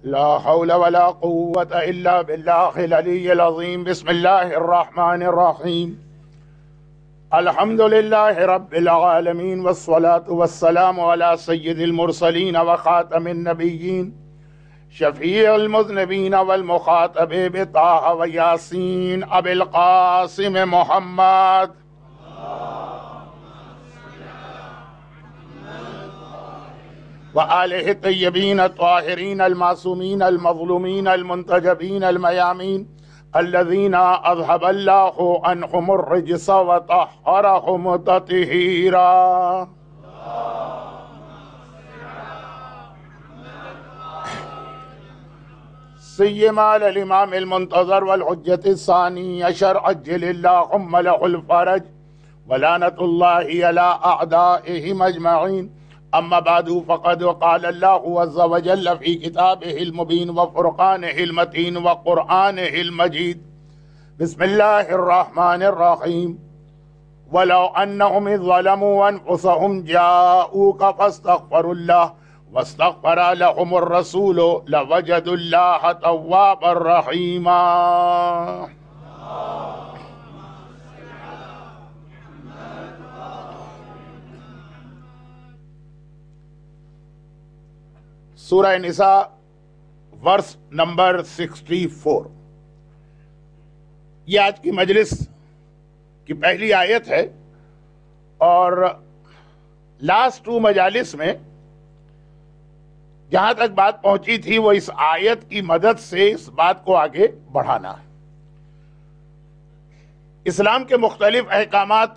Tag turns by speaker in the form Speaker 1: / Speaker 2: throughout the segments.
Speaker 1: لا حول ولا قوة إلا بالله العلي العظيم. بسم الله الرحمن الرحيم. الحمد لله رب العالمين، والصلاة والسلام على سيد المرسلين وخاتم النبيين، شفيع المذنبين والمخاطب بطه وياسين أبي القاسم محمد. وآله الطيبين الطاهرين المعصومين المظلومين المنتجبين الميامين، الذين أذهب الله عنهم الرجس وطهرهم تطهيرا. سيما للإمام المنتظر والحجة الثاني عشر، عجل اللهم له الفرج، ولعنة الله على أعدائهم أجمعين. أما بعد، فقد قال الله عز وجل في كتابه المبين وفرقانه المتين وقرآنه المجيد: بسم الله الرحمن الرحيم. ولو أنهم إذ ظلموا أنفسهم جاءوك فاستغفروا الله واستغفر لهم الرسول لوجدوا الله توابا رحيما. سورہ نساء ورس نمبر 64، یہ آج کی مجلس کی پہلی آیت ہے، اور لاسٹ 2 مجالس میں جہاں تک بات پہنچی تھی وہ اس آیت کی مدد سے اس بات کو آگے بڑھانا ہے۔ اسلام کے مختلف احکامات،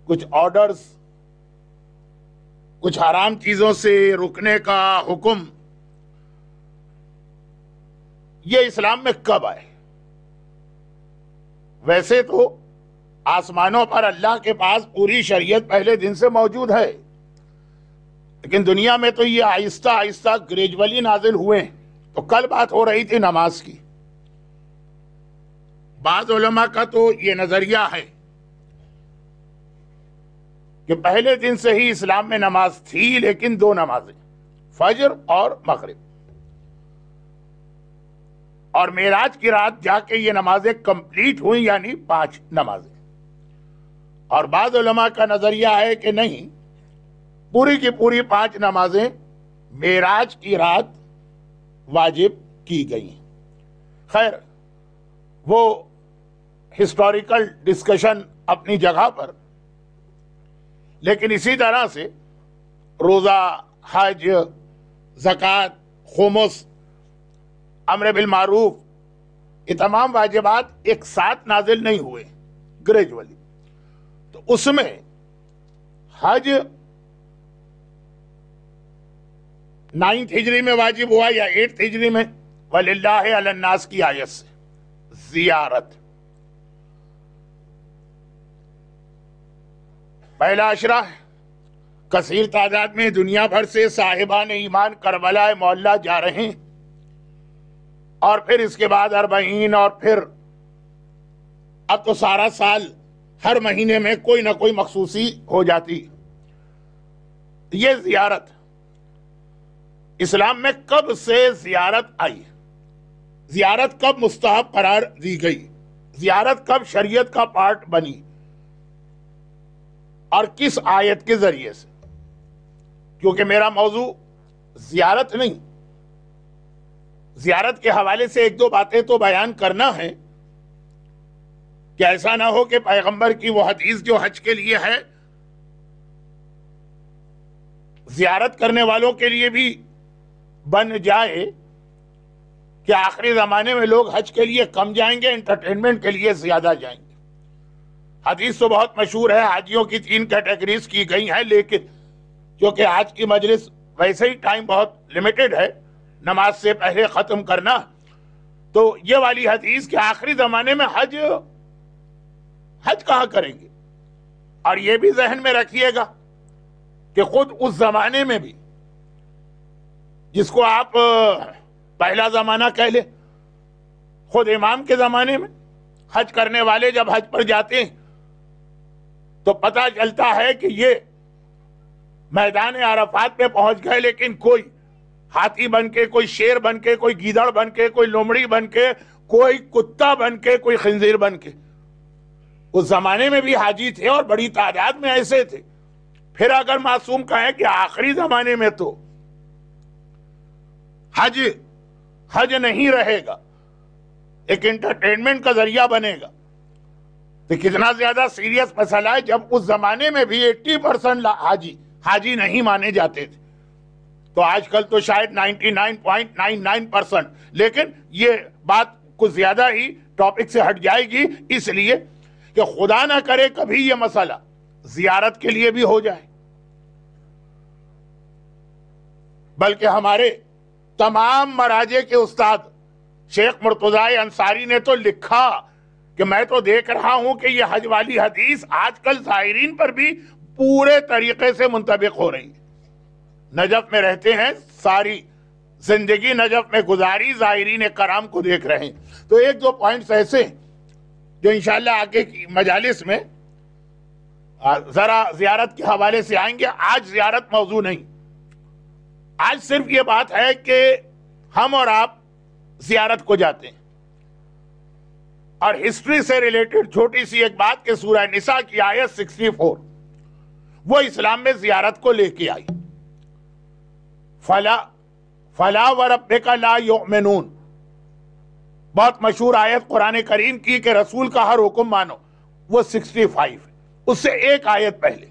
Speaker 1: کچھ آرڈرز، کچھ حرام چیزوں سے رکنے کا حکم، یہ اسلام میں کب آئے؟ ویسے تو آسمانوں پر اللہ کے پاس پوری شریعت پہلے دن سے موجود ہے، لیکن دنیا میں تو یہ آہستہ آہستہ گریجولی نازل ہوئے ہیں۔ تو کل بات ہو رہی تھی نماز کی۔ بعض علماء کا تو یہ نظریہ ہے کہ پہلے دن سے ہی اسلام میں نماز تھی، لیکن 2 نمازیں، فجر اور مغرب، اور معراج کی رات جا کے یہ نمازیں کمپلیٹ ہوئیں، یعنی 5 نمازیں۔ اور بعض علماء کا نظریہ ہے کہ نہیں، پوری کی پوری 5 نمازیں معراج کی رات واجب کی گئی ہیں۔ خیر، وہ ہسٹوریکل ڈسکشن اپنی جگہ پر، لیکن اسی طرح سے روزہ، حج، زکوٰۃ، خمس، امر بالمعروف، یہ تمام واجبات ایک ساتھ نازل نہیں ہوئے، گریجولی۔ تو اس میں حج 9 ہجری میں واجب ہوا یا 8 ہجری میں؟ وَلِلَّهِ عَلَى النَّاسِ کی آیت سے زیارت، پہلا عشرہ، کثیر تعداد میں دنیا بھر سے صاحبان ایمان کربلا معلیٰ جا رہے ہیں، اور پھر اس کے بعد 40، اور پھر اب تو سارا سال ہر مہینے میں کوئی نہ کوئی مخصوصی ہو جاتی۔ یہ زیارت اسلام میں کب سے زیارت آئی؟ زیارت کب مستحب قرار دی گئی؟ زیارت کب شریعت کا پارٹ بنی؟ اور کس آیت کے ذریعے سے؟ کیونکہ میرا موضوع زیارت نہیں، زیارت کے حوالے سے 1-2 باتیں تو بیان کرنا ہے، کہ ایسا نہ ہو کہ پیغمبر کی وہ حدیث جو حج کے لیے ہے، زیارت کرنے والوں کے لیے بھی بن جائے کہ آخری زمانے میں لوگ حج کے لیے کم جائیں گے، انٹرٹینمنٹ کے لیے زیادہ جائیں گے۔ حدیث تو بہت مشہور ہے، حاجیوں کی 3 کیٹیگریز کی گئی ہیں، لیکن کیونکہ آج کی مجلس ویسے ہی ٹائم بہت لیمیٹڈ ہے، نماز سے پہلے ختم کرنا، تو یہ والی حدیث کہ آخری زمانے میں حج کہاں کریں گے؟ اور یہ بھی ذہن میں رکھیے گا کہ خود اس زمانے میں بھی، جس کو آپ پہلا زمانہ کہہ لیں، خود امام کے زمانے میں حج کرنے والے جب حج پر جاتے ہیں تو پتہ چلتا ہے کہ یہ میدان عرفات پہ پہنچ گئے، لیکن کوئی ہاتھی بن کے، کوئی شیر بن کے، کوئی گیدڑ بن کے، کوئی لومڑی بن کے، کوئی کتا بن کے، کوئی خنزیر بن کے. اس زمانے میں بھی حاجی تھے اور بڑی تعداد میں ایسے تھے. پھر اگر معصوم کہیں کہ آخری زمانے میں تو حج نہیں رہے گا، ایک انٹرٹینمنٹ کا ذریعہ بنے گا، تو کتنا زیادہ سیریس مسئلہ ہے جب اس زمانے میں بھی 80% حاجی نہیں مانے جاتے تھے. تو آج کل تو شاید 99.99%. لیکن یہ بات کچھ زیادہ ہی ٹاپک سے ہٹ جائے گی، اس لیے کہ خدا نہ کرے کبھی یہ مسئلہ زیارت کے لیے بھی ہو جائے. بلکہ ہمارے تمام مراجع کے استاد شیخ مرتضی انصاری نے تو لکھا کہ میں تو دیکھ رہا ہوں کہ یہ حج والی حدیث آج کل زائرین پر بھی پورے طریقے سے منطبق ہو رہی ہے. نجف میں رہتے ہیں، ساری زندگی نجف میں گزاری، زائرین کرام کو دیکھ رہے ہیں. تو ایک دو پوائنٹس ایسے جو انشاءاللہ آگے کی مجالس میں ذرا زیارت کے حوالے سے آئیں گے. آج زیارت موضوع نہیں، آج صرف یہ بات ہے کہ ہم اور آپ زیارت کو جاتے ہیں. اور ہسٹری سے ریلیٹڈ چھوٹی سی ایک بات کہ سورہ نساء کی آیت 64 وہ اسلام میں زیارت کو لے کے آئی. فلا وربک لا یؤمنون، بہت مشہور آیت قرآن کریم کی کہ رسول کا ہر حکم مانو، وہ 65 ہے. اس سے ایک آیت پہلے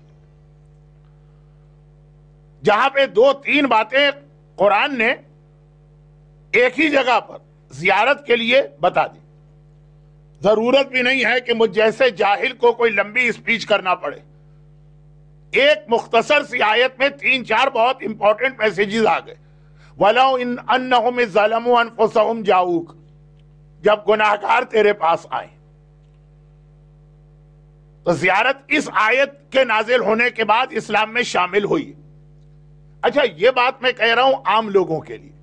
Speaker 1: جہاں پہ 2-3 باتیں قرآن نے ایک ہی جگہ پر زیارت کے لیے بتا دی. ضرورت بھی نہیں ہے کہ مجھ جیسے جاہل کو کوئی لمبی اسپیچ کرنا پڑے. ایک مختصر سی آیت میں 3-4 بہت امپورٹنٹ میسیجز آ گئے. وَلَوْ أَنَّهُمْ إِذْ ظَلَمُوا أَنفُسَهُمْ جَاءُوكَ، جب گناہگار تیرے پاس آئیں. تو زیارت اس آیت کے نازل ہونے کے بعد اسلام میں شامل ہوئی. اچھا یہ بات میں کہہ رہا ہوں عام لوگوں کے لیے،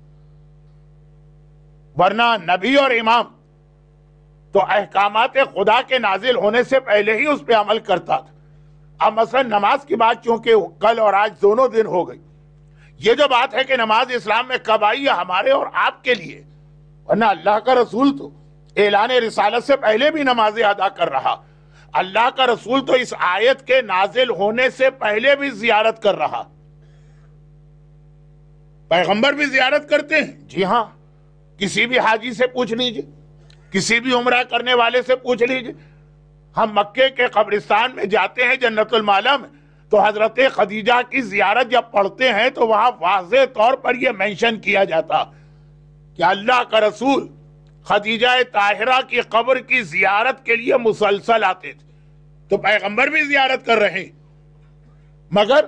Speaker 1: ورنہ نبی اور امام تو احکامات خدا کے نازل ہونے سے پہلے ہی اس پہ عمل کرتا تھا. اب مثلا نماز کی بات چونکہ کل اور آج دونوں دن ہو گئی، یہ جو بات ہے کہ نماز اسلام میں کب آئی ہے ہمارے اور آپ کے لیے، ورنہ اللہ کا رسول تو اعلان رسالت سے پہلے بھی نمازیں ادا کر رہا. اللہ کا رسول تو اس آیت کے نازل ہونے سے پہلے بھی زیارت کر رہا. پیغمبر بھی زیارت کرتے ہیں، جی ہاں، کسی بھی حاجی سے پوچھ لیجئے، کسی بھی عمرہ کرنے والے سے پوچھ لیجئے. ہم مکے کے قبرستان میں جاتے ہیں جنت المعلا میں، تو حضرت خدیجہ کی زیارت جب پڑھتے ہیں تو وہاں واضح طور پر یہ مینشن کیا جاتا کہ اللہ کا رسول خدیجہ طاہرہ کی قبر کی زیارت کے لیے مسلسل آتے تھے. تو پیغمبر بھی زیارت کر رہے ہیں، مگر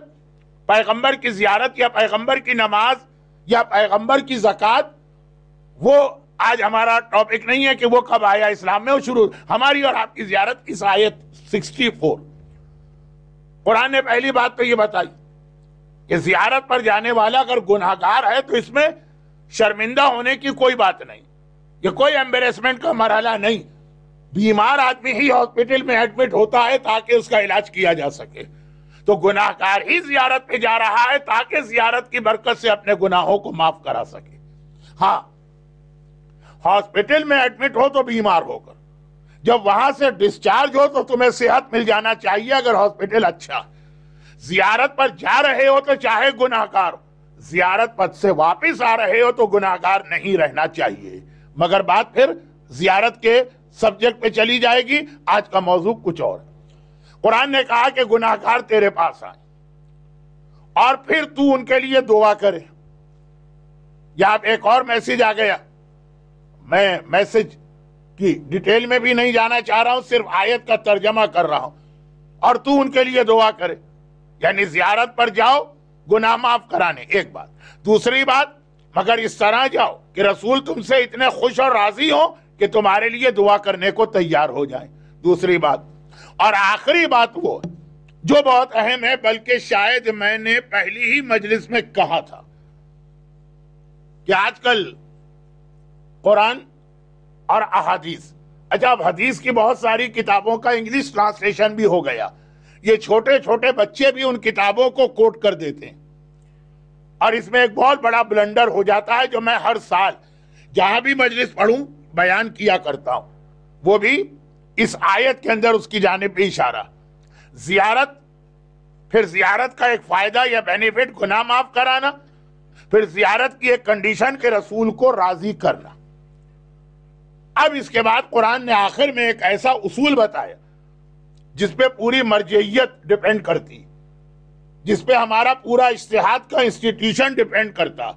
Speaker 1: پیغمبر کی زیارت یا پیغمبر کی نماز یا پیغمبر کی زکوٰۃ وہ آج ہمارا ٹاپک نہیں ہے کہ وہ کب آیا اسلام میں. وہ شروع ہماری اور آپ کی زیارت اس آیت 64. قرآن نے پہلی بات تو یہ بتائی کہ زیارت پر جانے والا اگر گناہگار ہے تو اس میں شرمندہ ہونے کی کوئی بات نہیں، یہ کوئی ایمبیرسمنٹ کا مرحلہ نہیں. بیمار آدمی ہی ہاسپٹل میں ایڈمٹ ہوتا ہے تاکہ اس کا علاج کیا جا سکے، تو گناہگار ہی زیارت پہ جا رہا ہے تاکہ زیارت کی برکت سے اپنے گناہوں کو معاف کرا سکے. ہاں ہاسپٹل میں ایڈمٹ ہو تو بیمار ہو کر، جب وہاں سے ڈسچارج ہو تو تمہیں صحت مل جانا چاہیے اگر ہاسپٹل اچھا. زیارت پر جا رہے ہو تو چاہے گناہگار ہو، زیارت پر سے واپس آ رہے ہو تو گناہگار نہیں رہنا چاہیے. مگر بات پھر زیارت کے سبجیکٹ پہ چلی جائے گی. آج کا موضوع کچھ اور ہے. قرآن نے کہا کہ گناہگار تیرے پاس آئیں اور پھر تو ان کے لیے دعا کرے. یا ایک اور میسج آ گیا، میں میسج کی ڈیٹیل میں بھی نہیں جانا چاہ رہا ہوں، صرف آیت کا ترجمہ کر رہا ہوں. اور تو ان کے لیے دعا کرے، یعنی زیارت پر جاؤ گناہ معاف کرانے، ایک بات. دوسری بات، مگر اس طرح جاؤ کہ رسول تم سے اتنے خوش اور راضی ہوں کہ تمہارے لیے دعا کرنے کو تیار ہو جائیں. دوسری بات. اور آخری بات وہ جو بہت اہم ہے، بلکہ شاید میں نے پہلی ہی مجلس میں کہا تھا کہ آج کل قرآن اور احادیث، اچھا اب حدیث کی بہت ساری کتابوں کا انگلش ٹرانسلیشن بھی ہو گیا، یہ چھوٹے چھوٹے بچے بھی ان کتابوں کو کوٹ کر دیتے ہیں. اور اس میں ایک بہت بڑا بلنڈر ہو جاتا ہے جو میں ہر سال جہاں بھی مجلس پڑھوں بیان کیا کرتا ہوں، وہ بھی اس آیت کے اندر اس کی جانب بھی اشارہ۔ زیارت، پھر زیارت کا ایک فائدہ یا بینیفٹ گناہ معاف کرانا، پھر زیارت کی ایک کنڈیشن کے رسول کو راضی کرنا۔ اب اس کے بعد قرآن نے آخر میں ایک ایسا اصول بتایا جس پہ پوری مرجعیت ڈیپینڈ کرتی، جس پہ ہمارا پورا اجتہاد کا انسٹیٹیوشن ڈیپینڈ کرتا۔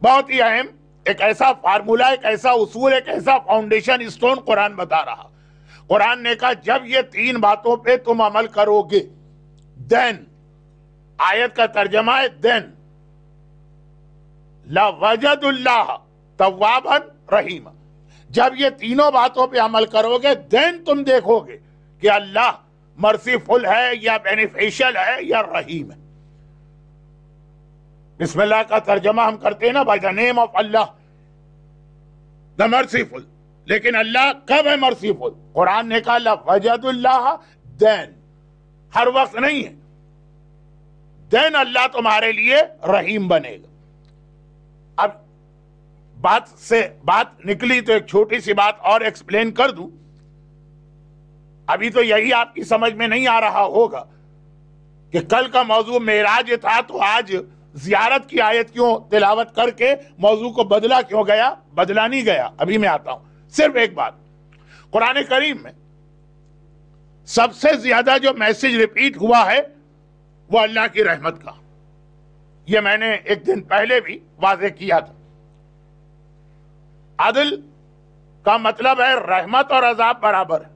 Speaker 1: بہت ہی اہم ایک ایسا فارمولہ، ایک ایسا اصول، ایک ایسا فاؤنڈیشن اسٹون قرآن بتا رہا۔ قرآن نے کہا جب یہ تین باتوں پہ تم عمل کرو گے، دین، آیت کا ترجمہ ہے دین، لَوَجَدُ اللَّهَ تَوَّابًا رَحِيمًا، جب یہ تینوں باتوں پہ عمل کرو گے دین تم دیکھو گے کہ اللہ مرسیفل ہے یا بینیفیشل ہے یا رحیم ہے۔ بسم اللہ کا ترجمہ ہم کرتے ہیں نا، by the name of Allah the merciful, لیکن اللہ کب ہے مرسیفل؟ قرآن نے کہا لَوَجَدُ اللَّهَ دین، ہر وقت نہیں ہے، دین اللہ تمہارے لیے رحیم بنے گا۔ اب بات نکلی تو ایک چھوٹی سی بات اور ایکسپلین کر دوں۔ ابھی تو یہی آپ کی سمجھ میں نہیں آ رہا ہوگا کہ کل کا موضوع معراج تھا تو آج زیارت کی آیت کیوں تلاوت کر کے موضوع کو بدلا کیوں گیا؟ بدلا نہیں گیا، ابھی میں آتا ہوں۔ صرف ایک بات، قرآن کریم میں سب سے زیادہ جو میسج ریپیٹ ہوا ہے وہ اللہ کی رحمت کا۔ یہ میں نے ایک دن پہلے بھی واضح کیا تھا۔ عدل کا مطلب ہے رحمت اور عذاب برابر ہے،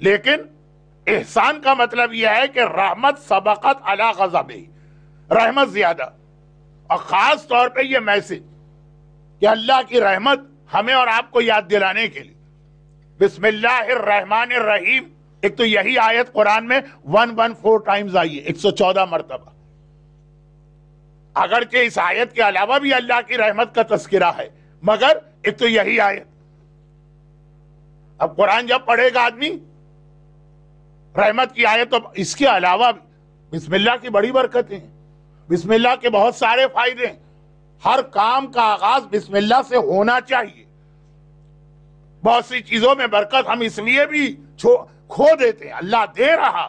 Speaker 1: لیکن احسان کا مطلب یہ ہے کہ رحمت سبقت علی غضب، رحمت زیادہ، اور خاص طور پہ یہ میسج کہ اللہ کی رحمت ہمیں اور آپ کو یاد دلانے کے لیے بسم اللہ الرحمن الرحیم، ایک تو یہی آیت قرآن میں 114 ٹائمز آئی ہے، 114 مرتبہ، اگرچہ اس آیت کے علاوہ بھی اللہ کی رحمت کا تذکرہ ہے، مگر ایک تو یہی آیت۔ اب قرآن جب پڑھے گا آدمی رحمت کی آیت، تو اس کے علاوہ بھی بسم اللہ کی بڑی برکتیں ہیں، بسم اللہ کے بہت سارے فائدے ہیں۔ ہر کام کا آغاز بسم اللہ سے ہونا چاہیے۔ بہت سی چیزوں میں برکت ہم اس لیے بھی کھو دیتے ہیں، اللہ دے رہا،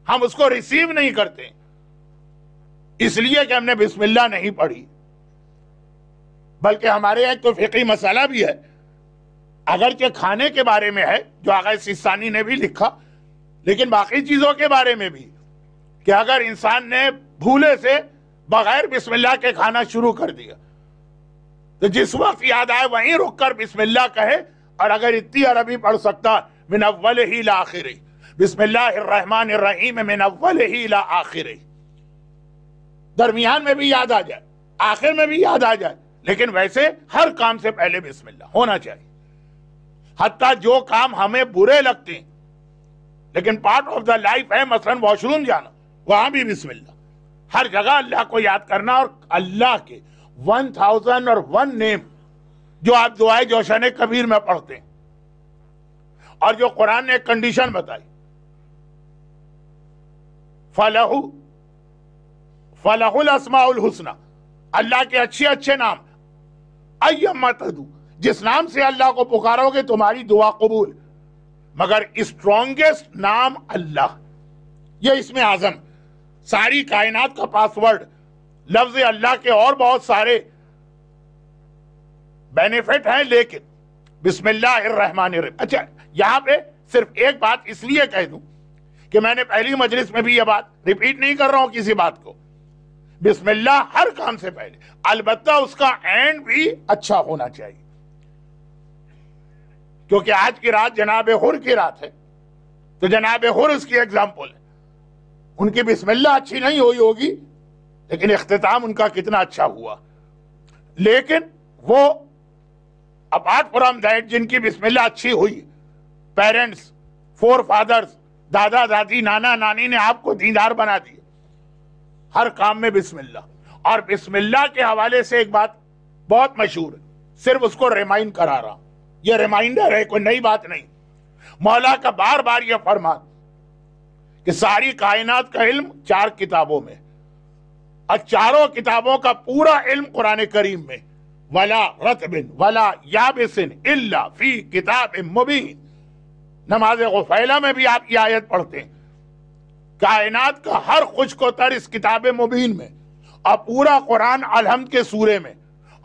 Speaker 1: ہم اس کو ریسیو نہیں کرتے اس لیے کہ ہم نے بسم اللہ نہیں پڑھی۔ بلکہ ہمارے ایک تو فقہی مسئلہ بھی ہے، اگرچہ کھانے کے بارے میں ہے جو آغا سیستانی نے بھی لکھا، لیکن باقی چیزوں کے بارے میں بھی، کہ اگر انسان نے بھولے سے بغیر بسم اللہ کے کھانا شروع کر دیا تو جس وقت یاد آئے وہیں رک کر بسم اللہ کہے، اور اگر اتنی عربی پڑھ سکتا من اولہ الی آخرہ، بسم اللہ الرحمن الرحیم من اولہ الی آخرہ، درمیان میں بھی یاد آ جائے، آخر میں بھی یاد آ جائے، لیکن ویسے ہر کام سے پہلے بسم اللہ ہونا چاہیے۔ حتیٰ جو کام ہمیں برے لگتے ہیں لیکن پارٹ آف دا لائف ہے، مثلا واش روم جانا، وہاں بھی بسم اللہ، ہر جگہ اللہ کو یاد کرنا، اور اللہ کے 1001 نیم جو آپ دعائے جوشن کبیر میں پڑھتے ہیں، اور جو قرآن نے ایک کنڈیشن بتائی، فَلَهُ الْأَسْمَاءُ الْحُسْنَى، اللہ کے اچھے اچھے نام، اَيَّمَّا تَدْعُوا، جس نام سے اللہ کو پکارو گے تمہاری دعا قبول، مگر اسٹرانگسٹ نام اللہ، یہ اسم اعظم، ساری کائنات کا پاسورڈ، لفظ اللہ کے اور بہت سارے بینیفٹ ہیں، لیکن بسم اللہ الرحمن الرحیم۔ اچھا، یہاں پہ صرف ایک بات اس لیے کہہ دوں کہ میں نے پہلی مجلس میں بھی یہ بات ریپیٹ نہیں کر رہا ہوں کسی بات کو، بسم اللہ ہر کام سے پہلے، البتہ اس کا اینڈ بھی اچھا ہونا چاہیے، کیونکہ آج کی رات جناب حر کی رات ہے، تو جناب حر اس کی ایگزامپل ہے، ان کی بسم اللہ اچھی نہیں ہوئی ہوگی لیکن اختتام ان کا کتنا اچھا ہوا۔ لیکن وہ اپارٹ فرام دیٹ جن کی بسم اللہ اچھی ہوئی، پیرنٹس، فور فادرز، دادا دادی، نانا نانی نے آپ کو دیندار بنا دیا، ہر کام میں بسم اللہ۔ اور بسم اللہ کے حوالے سے ایک بات بہت مشہور ہے، صرف اس کو ریمائنڈ کرا رہا ہوں، یہ ریمائنڈر ہے، کوئی نئی بات نہیں۔ مولا کا بار بار یہ فرمان کہ ساری کائنات کا علم 4 کتابوں میں، اور چاروں کتابوں کا پورا علم قرآن کریم میں، ولا رطب ولا یابس الا فی کتاب مبین. نماز غفیلہ میں بھی آپ یہ آیت پڑھتے ہیں، کائنات کا ہر خشک و تر اس کتاب مبین میں، اور پورا قرآن الحمد کے سورے میں،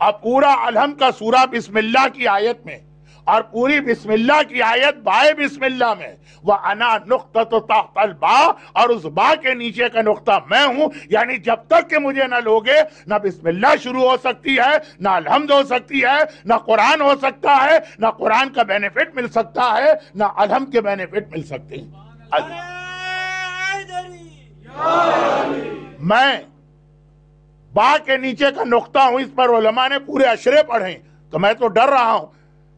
Speaker 1: اور پورا الحمد کا سورہ بسم اللہ کی آیت میں، اور پوری بسم اللہ کی آیت بائے بسم اللہ میں، وَأَنَا نُقْطَةُ تَحْتَ الْبَاء، اور اس با کے نیچے کا نقطہ میں ہوں. یعنی جب تک کہ مجھے نہ لوگے، نہ بسم اللہ شروع ہو سکتی ہے، نہ الحمد ہو سکتی ہے، نہ قرآن ہو سکتا ہے، نہ قرآن کا بینیفٹ مل سکتا ہے، نہ الحمد کے بینیفٹ مل سکتے ہیں. میں با کے نیچے کا نقطہ ہوں، اس پر علماء نے پورے اشرے پڑھیں. تو میں تو ڈر رہا ہوں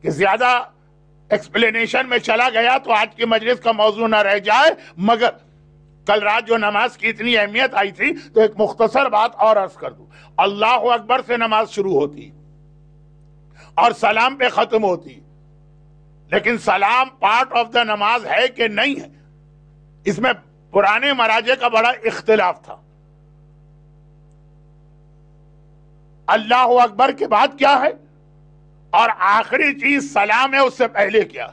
Speaker 1: کہ زیادہ ایکسپلینیشن میں چلا گیا تو آج کی مجلس کا موضوع نہ رہ جائے. مگر کل رات جو نماز کی اتنی اہمیت آئی تھی تو ایک مختصر بات اور عرض کر دوں. اللہ اکبر سے نماز شروع ہوتی اور سلام پہ ختم ہوتی، لیکن سلام پارٹ آف دا نماز ہے کہ نہیں ہے، اس میں پرانے مراجع کا بڑا اختلاف تھا. اللہ اکبر کے بعد کیا ہے اور آخری چیز سلام ہے، اس سے پہلے کیا؟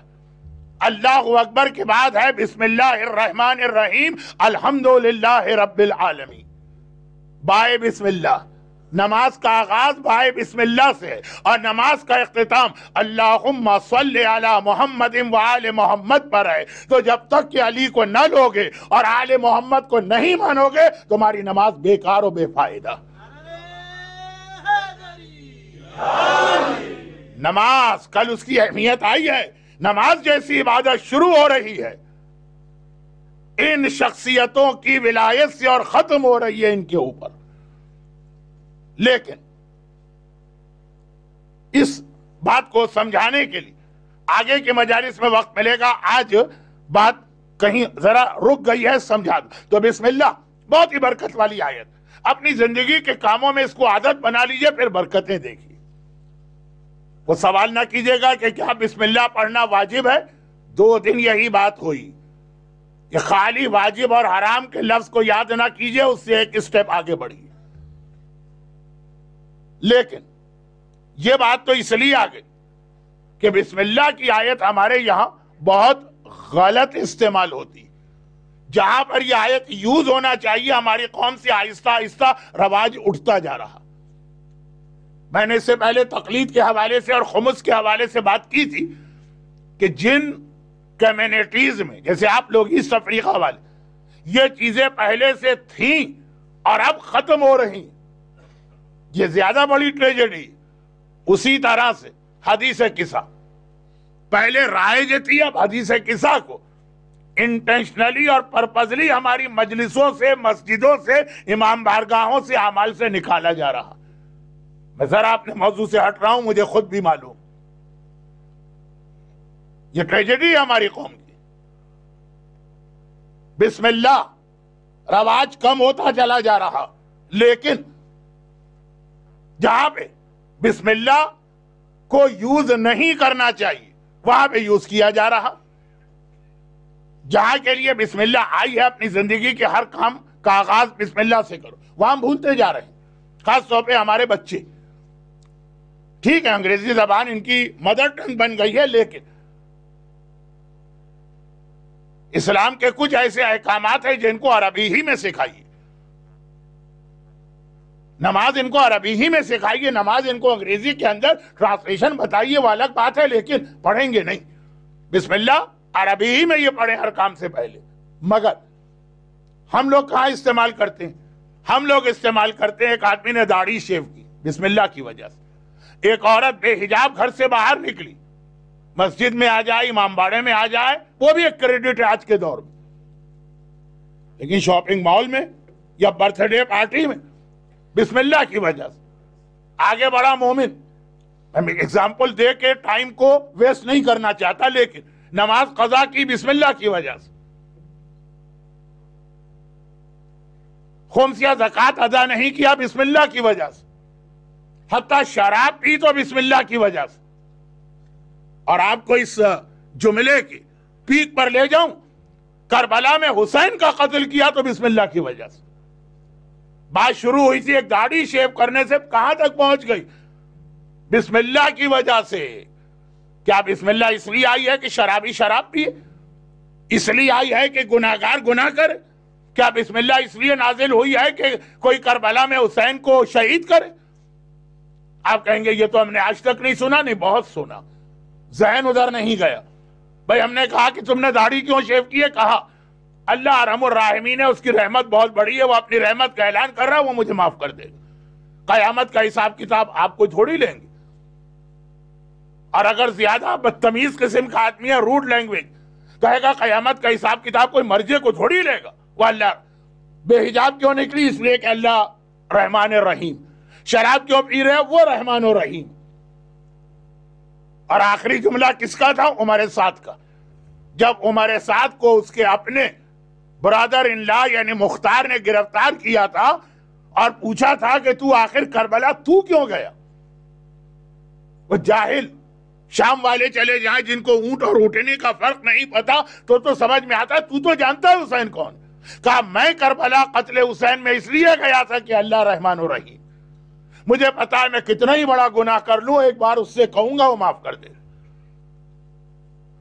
Speaker 1: اللہ اکبر کے بعد ہے بسم اللہ الرحمن الرحیم الحمدللہ رب العالمین. بائے بسم اللہ، نماز کا آغاز بائے بسم اللہ سے ہے، اور نماز کا اختتام اللہم صلی علی محمد وآل محمد پر ہے. تو جب تک کہ علی کو نہ لوگے اور آل محمد کو نہیں مانو گے تمہاری نماز بیکار و بے فائدہ. نماز کل اس کی اہمیت آئی ہے. نماز جیسی عبادت شروع ہو رہی ہے ان شخصیتوں کی ولایت سے اور ختم ہو رہی ہے ان کے اوپر. لیکن اس بات کو سمجھانے کے لیے آگے کے مجالس میں وقت ملے گا. آج بات کہیں ذرا رک گئی ہے، سمجھا دوں. تو بسم اللہ بہت ہی برکت والی آیت، اپنی زندگی کے کاموں میں اس کو عادت بنا لیجئے، پھر برکتیں دیکھیے. وہ سوال نہ کیجئے گا کہ کیا بسم اللہ پڑھنا واجب ہے. 2 دن یہی بات ہوئی کہ خالی واجب اور حرام کے لفظ کو یاد نہ کیجئے، اس سے ایک سٹیپ آگے بڑھیے. لیکن یہ بات تو اس لیے آ گئی کہ بسم اللہ کی آیت ہمارے یہاں بہت غلط استعمال ہوتی. جہاں پر یہ آیت یوز ہونا چاہیے ہماری قوم سے آہستہ آہستہ رواج اٹھتا جا رہا. میں نے اس سے پہلے تقلید کے حوالے سے اور خمس کے حوالے سے بات کی تھی کہ جن کمیونٹیز میں جیسے آپ لوگ ایسٹ افریقہ والے یہ چیزیں پہلے سے تھیں اور اب ختم ہو رہی، یہ زیادہ بڑی ٹریجڈی. اسی طرح سے حدیث قصہ پہلے رائج تھی، اب حدیث قصہ کو انٹینشنلی اور پرپزلی ہماری مجلسوں سے، مسجدوں سے، امام بارگاہوں سے، اعمال سے نکالا جا رہا. میں ذرا اپنے موضوع سے ہٹ رہا ہوں، مجھے خود بھی معلوم یہ ٹریجڈی ہے ہماری قوم کی. بسم اللہ رواج کم ہوتا چلا جا رہا، لیکن جہاں پہ بسم اللہ کو یوز نہیں کرنا چاہیے وہاں پہ یوز کیا جا رہا. جہاں کے لیے بسم اللہ آئی ہے اپنی زندگی کے ہر کام کا آغاز بسم اللہ سے کرو، وہاں ہم بھولتے جا رہے ہیں. خاص طور پہ ہمارے بچے. ٹھیک ہے انگریزی زبان ان کی مدر ٹنگ بن گئی ہے، لیکن اسلام کے کچھ ایسے احکامات ہیں جن کو عربی ہی میں سکھائیے. نماز ان کو عربی ہی میں سکھائیے، نماز ان کو انگریزی کے اندر ٹرانسلیشن بتائیے، وہ الگ بات ہے، لیکن پڑھیں گے نہیں. بسم اللہ عربی ہی میں یہ پڑھیں ہر کام سے پہلے. مگر ہم لوگ کہاں استعمال کرتے ہیں؟ ہم لوگ استعمال کرتے ہیں ایک آدمی نے داڑھی شیو کی بسم اللہ کی وجہ سے، ایک عورت بے حجاب گھر سے باہر نکلی، مسجد میں آ جائے، امام باڑے میں آ جائے، وہ بھی ایک کریڈٹ ہے آج کے دور میں. لیکن شاپنگ مال میں یا برتھ ڈے پارٹی میں بسم اللہ کی وجہ سے آگے بڑا مومن. میں ایگزامپل دے کے ٹائم کو ویسٹ نہیں کرنا چاہتا، لیکن نماز قضا کی بسم اللہ کی وجہ سے، خمس یا زکوٰۃ ادا نہیں کیا بسم اللہ کی وجہ سے، حتیٰ شراب پی تو بسم اللہ کی وجہ سے. اور آپ کو اس جملے کی پیک پر لے جاؤں، کربلا میں حسین کا قتل کیا تو بسم اللہ کی وجہ سے. بات شروع ہوئی تھی ایک داڑھی شیو کرنے سے، کہاں تک پہنچ گئی؟ بسم اللہ کی وجہ سے۔ کیا بسم اللہ اس لیے آئی ہے کہ شرابی شراب پیے؟ اس لیے آئی ہے کہ گناہگار گناہ کرے؟ کیا بسم اللہ اس لیے نازل ہوئی ہے کہ کوئی کربلا میں حسین کو شہید کرے؟ آپ کہیں گے یہ تو ہم نے آج تک نہیں سنا۔ نہیں، بہت سنا، ذہن ادھر نہیں گیا۔ بھائی ہم نے کہا کہ تم نے داڑھی کیوں شیو کی ہے؟ کہا اللہ ارحم الراحمین ہے، اس کی رحمت بہت بڑی ہے، وہ اپنی رحمت کا اعلان کر رہا ہے، وہ مجھے معاف کر دے گا۔ قیامت کا حساب کتاب آپ کو تھوڑی لیں گے۔ اور اگر زیادہ بدتمیز قسم کا آدمی ہے، روڈ لینگویج، کہے گا قیامت کا حساب کتاب کوئی مرجے کو تھوڑی لے گا۔ وہ اللہ بے حجاب کیوں نکلی؟ اس لیے کہ اللہ رحمان الرحیم۔ شراب کیوں پی رہے؟ وہ رحمان الرحیم۔ اور آخری جملہ کس کا تھا؟ عمر سعد کا۔ جب عمر سعد کو اس کے اپنے برادر ان لا یعنی مختار نے گرفتار کیا تھا اور پوچھا تھا کہ تو آخر کربلا تو کیوں گیا؟ وہ جاہل شام والے چلے جائیں جن کو اونٹ اور اونٹنی کا فرق نہیں پتا تو سمجھ میں آتا ہے تو جانتا ہے حسین کون؟ کہا میں کربلا قتل حسین میں اس لیے گیا تھا کہ اللہ رحمان الرحیم، مجھے پتا ہے میں کتنا ہی بڑا گناہ کر لوں، ایک بار اس سے کہوں گا وہ معاف کر دے۔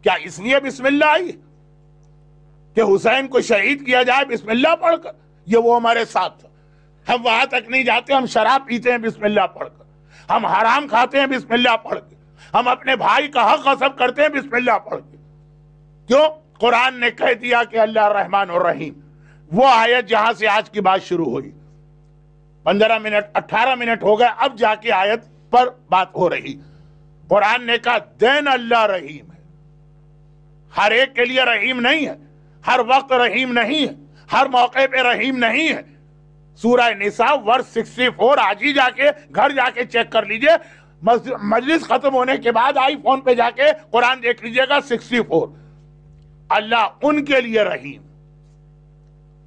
Speaker 1: کیا اس لیے بسم اللہ آئی کہ حسین کو شہید کیا جائے بسم اللہ پڑھ کر؟ یہ وہ ہمارے ساتھ تھا۔ ہم وہاں تک نہیں جاتے، ہم شراب پیتے ہیں بسم اللہ پڑھ کر، ہم حرام کھاتے ہیں بسم اللہ پڑھ کے، ہم اپنے بھائی کا حق غصب کرتے ہیں بسم اللہ پڑھ کے۔ کیوں؟ قرآن نے کہہ دیا کہ اللہ رحمان الرحیم۔ وہ آیت جہاں سے آج کی بات شروع ہوئی، 15 منٹ 18 منٹ ہو گئے، اب جا کے آیت پر بات ہو رہی۔ قرآن نے کہا دین اللہ رحیم ہے، ہر ایک کے لیے رحیم نہیں ہے، ہر وقت رحیم نہیں ہے، ہر موقع پہ رحیم نہیں ہے۔ سورہ نساء ورس 64 آج ہی جا کے گھر جا کے چیک کر لیجئے، مجلس ختم ہونے کے بعد آئی فون پہ جا کے قرآن دیکھ لیجئے گا 64۔ اللہ ان کے لیے رحیم،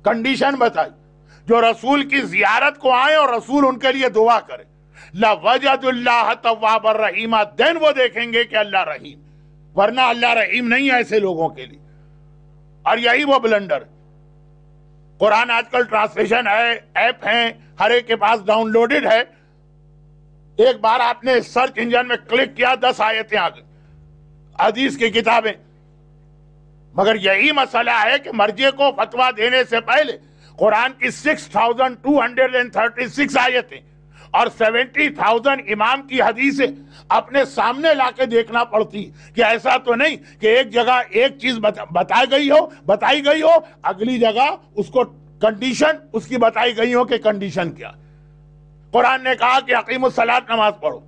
Speaker 1: کنڈیشن بتائی جو رسول کی زیارت کو آئے اور رسول ان کے لیے دعا کرے، لَوَجَدُ اللَّهَ تَوَّابًا رَحِيمًا، دین وہ دیکھیں گے کہ اللہ رحیم، ورنہ اللہ رحیم نہیں ہے ایسے لوگوں کے لیے۔ اور یہی وہ بلنڈر، قرآن آج کل ٹرانسلیشن ہے، ایپ ہیں، ہر ایک کے پاس ڈاؤن لوڈڈ ہے، ایک بار آپ نے سرچ انجن میں کلک کیا 10 آیتیں آ گئی، حدیث کی کتابیں۔ مگر یہی مسئلہ ہے کہ مرجے کو فتویٰ دینے سے پہلے قرآن کی 6236 آیتیں اور 70,000 امام کی حدیثیں اپنے سامنے لا کے دیکھنا پڑتی کہ ایسا تو نہیں کہ ایک جگہ ایک چیز بتائی گئی ہو، اگلی جگہ اس کو کنڈیشن اس کی بتائی گئی ہو کہ کنڈیشن کیا۔ قرآن نے کہا کہ اقیم الصلاۃ، نماز پڑھو،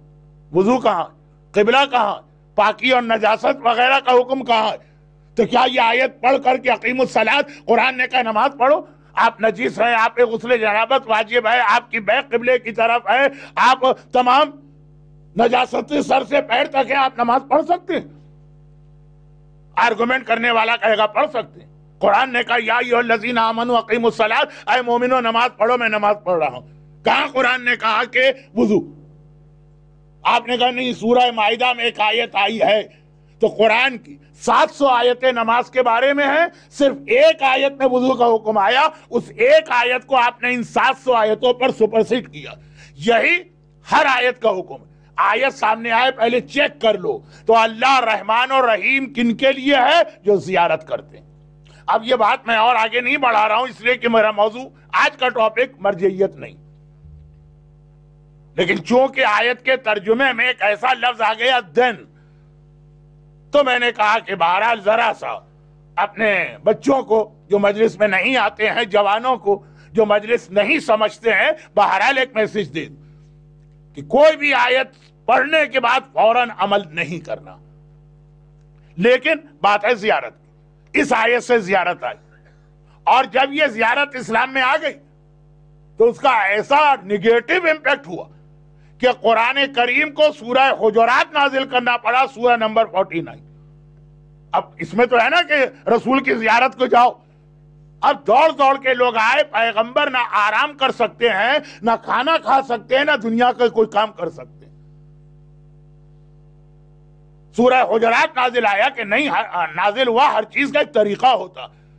Speaker 1: وضو کہاں، قبلہ کہاں، پاکی اور نجاست وغیرہ کا حکم کہاں ہے؟ تو کیا یہ آیت پڑھ کر کے اقیم الصلاۃ قرآن نے کہا نماز پڑھو؟ آپ نجیس ہیں، آپ پہ غسل جنابت واجب ہے، آپ کی بیک قبلے کی طرف ہے، آپ تمام نجاست سر سے پیر تک ہیں، آپ نماز پڑھ سکتے ہیں؟ آرگومنٹ کرنے والا کہے گا پڑھ سکتے ہیں۔ قرآن نے کہا یا ایھا الذین آمنوا اقیموا الصلاۃ، اے مومنو نماز پڑھو، میں نماز پڑھ رہا ہوں۔ کہاں قرآن نے کہا کہ وضو؟ آپ نے کہا نہیں، سورہ مائدہ میں ایک آیت آئی ہے، تو قرآن کی 700 آیتیں نماز کے بارے میں ہیں، صرف ایک آیت میں وضو کا حکم آیا، اس ایک آیت کو آپ نے ان 700 آیتوں پر سپرسیڈ کیا۔ یہی ہر آیت کا حکم ہے۔ آیت سامنے آئے پہلے چیک کر لو، تو اللہ رحمان اور رحیم کن کے لیے ہے؟ جو زیارت کرتے ہیں۔ اب یہ بات میں اور آگے نہیں بڑھا رہا ہوں، اس لیے کہ میرا موضوع آج کا ٹاپک مرجعیت نہیں، لیکن چونکہ آیت کے ترجمے میں ایک ایسا لفظ آ گیا دین، تو میں نے کہا کہ بہرحال ذرا سا اپنے بچوں کو جو مجلس میں نہیں آتے ہیں، جوانوں کو جو مجلس نہیں سمجھتے ہیں، بہرحال ایک میسج دے دوں کہ کوئی بھی آیت پڑھنے کے بعد فوراً عمل نہیں کرنا، لیکن بات ہے زیارت کی۔ اس آیت سے زیارت آئی، اور جب یہ زیارت اسلام میں آ گئی تو اس کا ایسا نگیٹو امپیکٹ ہوا کہ قرآن کریم کو سورہ حجرات نازل کرنا پڑا، سورہ نمبر 49۔ اب اس میں تو ہے نا کہ رسول کی زیارت کو جاؤ، اب دوڑ کے لوگ آئے، پیغمبر نہ آرام کر سکتے ہیں، نہ کھانا کھا سکتے ہیں، نہ دنیا کا کوئی کام کر سکتے ہیں۔ سورہ حجرات نازل آیا کہ نہیں، نازل ہوا، ہر چیز کا ایک طریقہ ہوتا،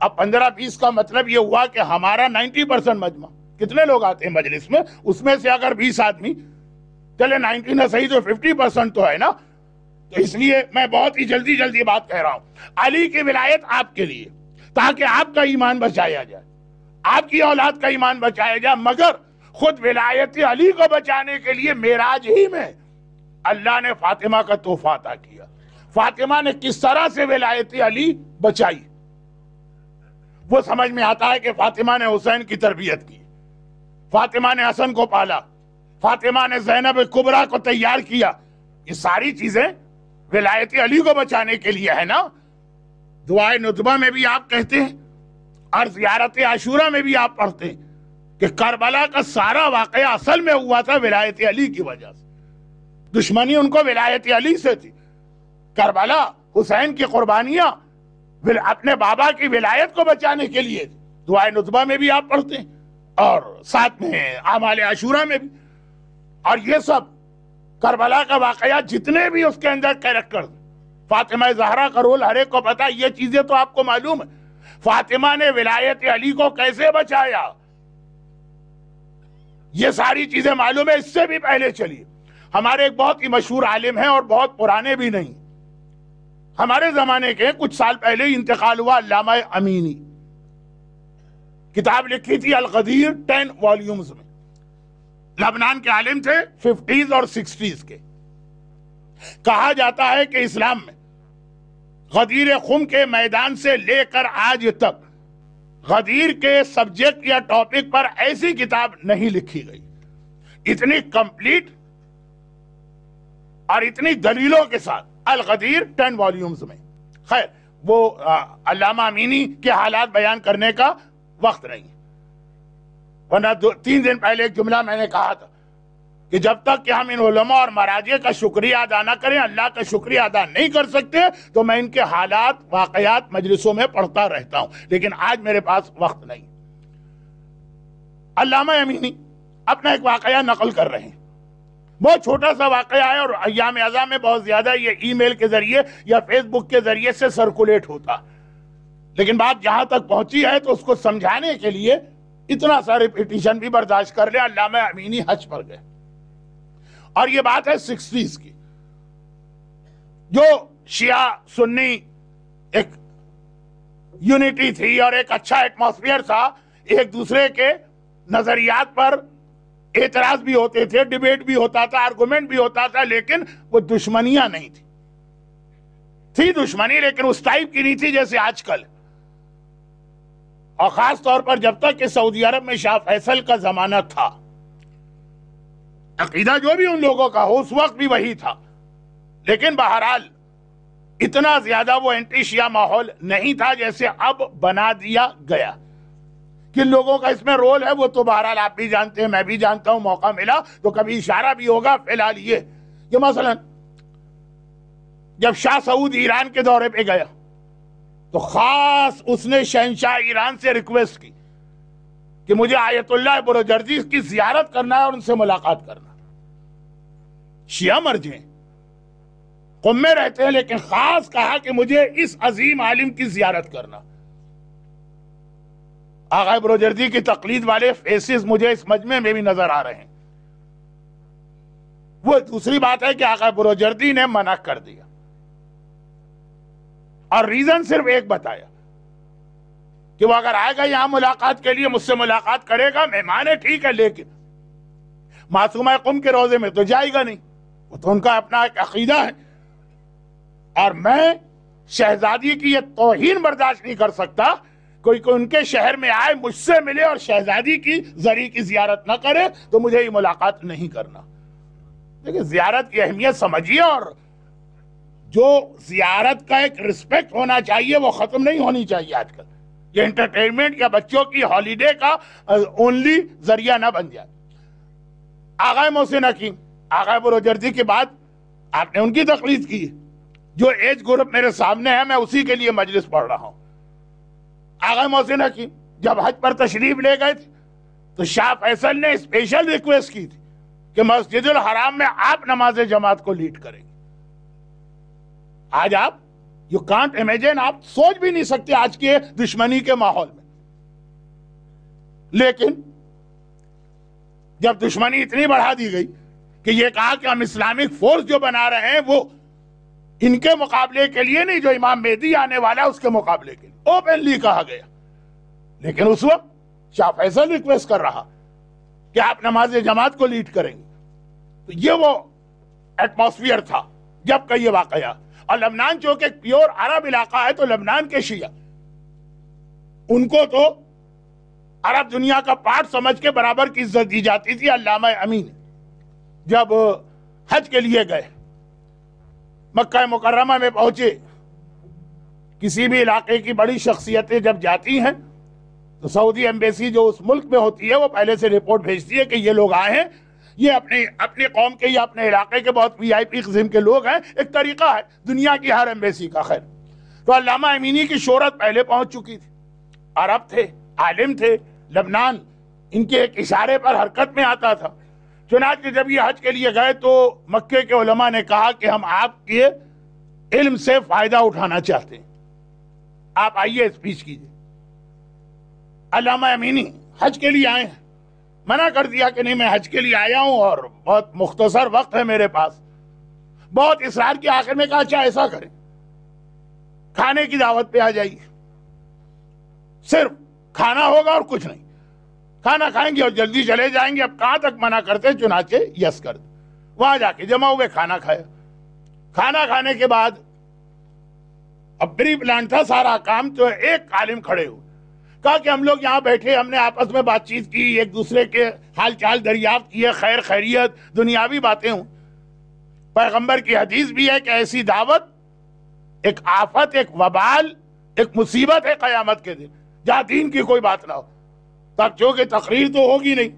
Speaker 1: اب 15-20 کا مطلب یہ ہوا کہ ہمارا 90% مجمع، کتنے لوگ آتے ہیں مجلس میں، اس میں سے اگر 20 آدمی، چلے 90 نہ صحیح تو 50% تو ہے نا. تو اس لیے میں بہت ہی جلدی بات کہہ رہا ہوں. علی کی ولایت آپ کے لیے، تاکہ آپ کا ایمان بچایا جائے، آپ کی اولاد کا ایمان بچایا جائے. مگر خود ولایت علی کو بچانے کے لیے معراج ہی میں اللہ نے فاطمہ کا تحفہ عطا کیا. فاطمہ نے کس طرح سے ولایت علی بچائی، وہ سمجھ میں آتا ہے کہ فاطمہ نے حسین کی تربیت کی، فاطمہ نے حسن کو پالا، فاطمہ نے زینب کبریٰ کو تیار کیا. یہ ساری چیزیں ولایت علی کو بچانے کے لیے ہے نا. دعائے ندبہ میں بھی آپ کہتے ہیں اور زیارت عاشورہ میں بھی آپ پڑھتے ہیں کہ کربلا کا سارا واقعہ اصل میں ہوا تھا ولایت علی کی وجہ سے. دشمنی ان کو ولایت علی سے تھی. کربلا، حسین کی قربانیاں اپنے بابا کی ولایت کو بچانے کے لیے تھی. دعائے ندبہ میں بھی آپ پڑھتے ہیں اور ساتھ میں اعمال عاشورہ میں بھی. اور یہ سب کربلا کا واقعہ جتنے بھی اس کے اندر کیریکٹر، فاطمہ زہرا کا رول ہر ایک کو پتا، یہ چیزیں تو آپ کو معلوم ہے. فاطمہ نے ولایت علی کو کیسے بچایا، یہ ساری چیزیں معلوم ہے. اس سے بھی پہلے چلیے، ہمارے ایک بہت ہی مشہور عالم ہیں اور بہت پرانے بھی نہیں، ہمارے زمانے کے کچھ سال پہلے ہی انتقال ہوا، علامہ امینی. کتاب لکھی تھی الغدیر 10 والیومز میں. لبنان کے عالم تھے 50s اور 60s کے. کہا جاتا ہے کہ اسلام میں غدیر خم کے میدان سے لے کر آج تک غدیر کے سبجیکٹ یا ٹاپک پر ایسی کتاب نہیں لکھی گئی اتنی کمپلیٹ اور اتنی دلیلوں کے ساتھ. الغدیر 10 والیومز میں. خیر، وہ علامہ امینی کے حالات بیان کرنے کا وقت نہیں، ورنہ 3 دن پہلے ایک جملہ میں نے کہا تھا کہ جب تک کہ ہم ان علماء اور مراجع کا شکریہ ادا نہ کریں، اللہ کا شکریہ ادا نہیں کر سکتے، تو میں ان کے حالات، واقعات مجلسوں میں پڑھتا رہتا ہوں. لیکن آج میرے پاس وقت نہیں. علامہ امینی اپنا ایک واقعہ نقل کر رہے ہیں. بہت چھوٹا سا واقعہ ہے اور ایام ازاں میں بہت زیادہ یہ ای میل کے ذریعے یا فیس بک کے ذریعے سے سرکولیٹ ہوتا. لیکن بات جہاں تک پہنچی ہے تو اس کو سمجھانے کے لیے اتنا سا ریپیٹیشن بھی برداشت کر لیں. علامہ امینی حج پر گئے اور یہ بات ہے 60s کی. جو شیعہ سنی ایک یونٹی تھی اور ایک اچھا ایٹماسفیئر تھا، ایک دوسرے کے نظریات پر اعتراض بھی ہوتے تھے، ڈیبیٹ بھی ہوتا تھا، آرگومنٹ بھی ہوتا تھا، لیکن وہ دشمنیاں نہیں تھی. تھی دشمنی لیکن اس ٹائپ کی نہیں تھی جیسے آج کل. اور خاص طور پر جب تک کہ سعودی عرب میں شاہ فیصل کا زمانہ تھا، عقیدہ جو بھی ان لوگوں کا ہو اس وقت بھی وہی تھا. لیکن بہرحال اتنا زیادہ وہ اینٹی شیعہ ماحول نہیں تھا جیسے اب بنا دیا گیا. کن لوگوں کا اس میں رول ہے وہ تو بہرحال آپ بھی جانتے ہیں، میں بھی جانتا ہوں. موقع ملا تو کبھی اشارہ بھی ہوگا. فی الحال یہ کہ مثلا جب شاہ سعود ایران کے دورے پہ گیا تو خاص اس نے شہنشاہ ایران سے ریکویسٹ کی کہ مجھے آیت اللہ بروجردی کی زیارت کرنا ہے اور ان سے ملاقات کرنا. شیعہ مرجع ہیں، قم میں رہتے ہیں، لیکن خاص کہا کہ مجھے اس عظیم عالم کی زیارت کرنا. آقا بروجردی کی تقلید والے فیسز مجھے اس مجمع میں بھی نظر آ رہے ہیں. وہ دوسری بات ہے کہ آقا بروجردی نے منع کر دیا اور ریزن صرف ایک بتایا کہ وہ اگر آئے گا یہاں ملاقات کے لیے، مجھ سے ملاقات کرے گا، مہمان ہے ٹھیک ہے، لیکن معصومہ قم کے روزے میں تو جائے گا نہیں. وہ تو ان کا اپنا ایک عقیدہ ہے اور میں شہزادی کی یہ توہین برداشت نہیں کر سکتا کوئی ان کے شہر میں آئے، مجھ سے ملے اور شہزادی کی زری کی زیارت نہ کرے تو مجھے یہ ملاقات نہیں کرنا. دیکھیں زیارت کی اہمیت سمجھیے، اور جو زیارت کا ایک رسپیکٹ ہونا چاہیے وہ ختم نہیں ہونی چاہیے. آج کل یہ انٹرٹینمنٹ یا بچوں کی ہالیڈے کا اونلی ذریعہ نہ بن جائے. آقا محسن حکیم، آقا بروجردی کے بعد آپ نے ان کی تقلید کی. جو ایج گروپ میرے سامنے ہے میں اسی کے لیے مجلس پڑھ رہا ہوں. آقا محسن حکیم جب حج پر تشریف لے گئے تھے تو شاہ فیصل نے اسپیشل ریکویسٹ کی تھی کہ مسجد الحرام میں آپ نماز جماعت کو لیڈ کریں گے. آج آپ یو کانٹ امیجن، آپ سوچ بھی نہیں سکتے آج کے دشمنی کے ماحول میں. لیکن جب دشمنی اتنی بڑھا دی گئی کہ یہ کہا کہ ہم اسلامک فورس جو بنا رہے ہیں وہ ان کے مقابلے کے لیے نہیں، جو امام مہدی آنے والا ہے اس کے مقابلے کے لیے، اوپنلی کہا گیا. لیکن اس وقت شاہ فیصل ریکویسٹ کر رہا کہ آپ نماز جماعت کو لیڈ کریں گے. تو یہ وہ ایٹماسفیئر تھا جب کا یہ واقعہ. اور لبنان جو کہ پیور عرب علاقہ ہے، تو لبنان کے شیعہ ان کو تو عرب دنیا کا پارٹ سمجھ کے برابر کی عزت دی جاتی تھی. علامہ امین جب حج کے لیے گئے، مکہ مکرمہ میں پہنچے، کسی بھی علاقے کی بڑی شخصیتیں جب جاتی ہیں تو سعودی ایمبیسی جو اس ملک میں ہوتی ہے وہ پہلے سے رپورٹ بھیجتی ہے کہ یہ لوگ آئے ہیں، یہ اپنی قوم کے یا اپنے علاقے کے بہت وی آئی پی قسم کے لوگ ہیں. ایک طریقہ ہے دنیا کی ہر ایمبیسی کا. خیر، تو علامہ امینی کی شہرت پہلے پہنچ چکی تھی، عرب تھے، عالم تھے، لبنان ان کے ایک اشارے پر حرکت میں آتا تھا. چنانچہ جب یہ حج کے لیے گئے تو مکے کے علماء نے کہا کہ ہم آپ کے علم سے فائدہ اٹھانا چاہتے ہیں، آپ آئیے اسپیچ کیجیے. علامہ امینی حج کے لیے آئے ہیں، منع کر دیا کہ نہیں میں حج کے لیے آیا ہوں اور بہت مختصر وقت ہے میرے پاس. بہت اصرار کیا، آخر میں کہا اچھا ایسا کریں، کھانے کی دعوت پہ آ جائیے، صرف کھانا ہوگا اور کچھ نہیں، کھانا کھائیں گے اور جلدی چلے جائیں گے. اب کہاں تک منع کرتے، چنانچہ یس کر دیں. وہاں جا کے جمع ہوئے، کھانا کھایا. کھانا کھانے کے بعد اب پری پلان تھا سارا کام، تو ایک عالم کھڑے ہوئے، کہا کہ ہم لوگ یہاں بیٹھے، ہم نے آپس میں بات چیت کی، ایک دوسرے کے حال چال دریافت کیے، خیر خیریت دنیاوی باتیں ہوں. پیغمبر کی حدیث بھی ہے کہ ایسی دعوت ایک آفت، ایک وبال، ایک مصیبت ہے قیامت کے دن، جہاں دین کی کوئی بات نہ ہو. تب چونکہ تقریر تو ہوگی نہیں،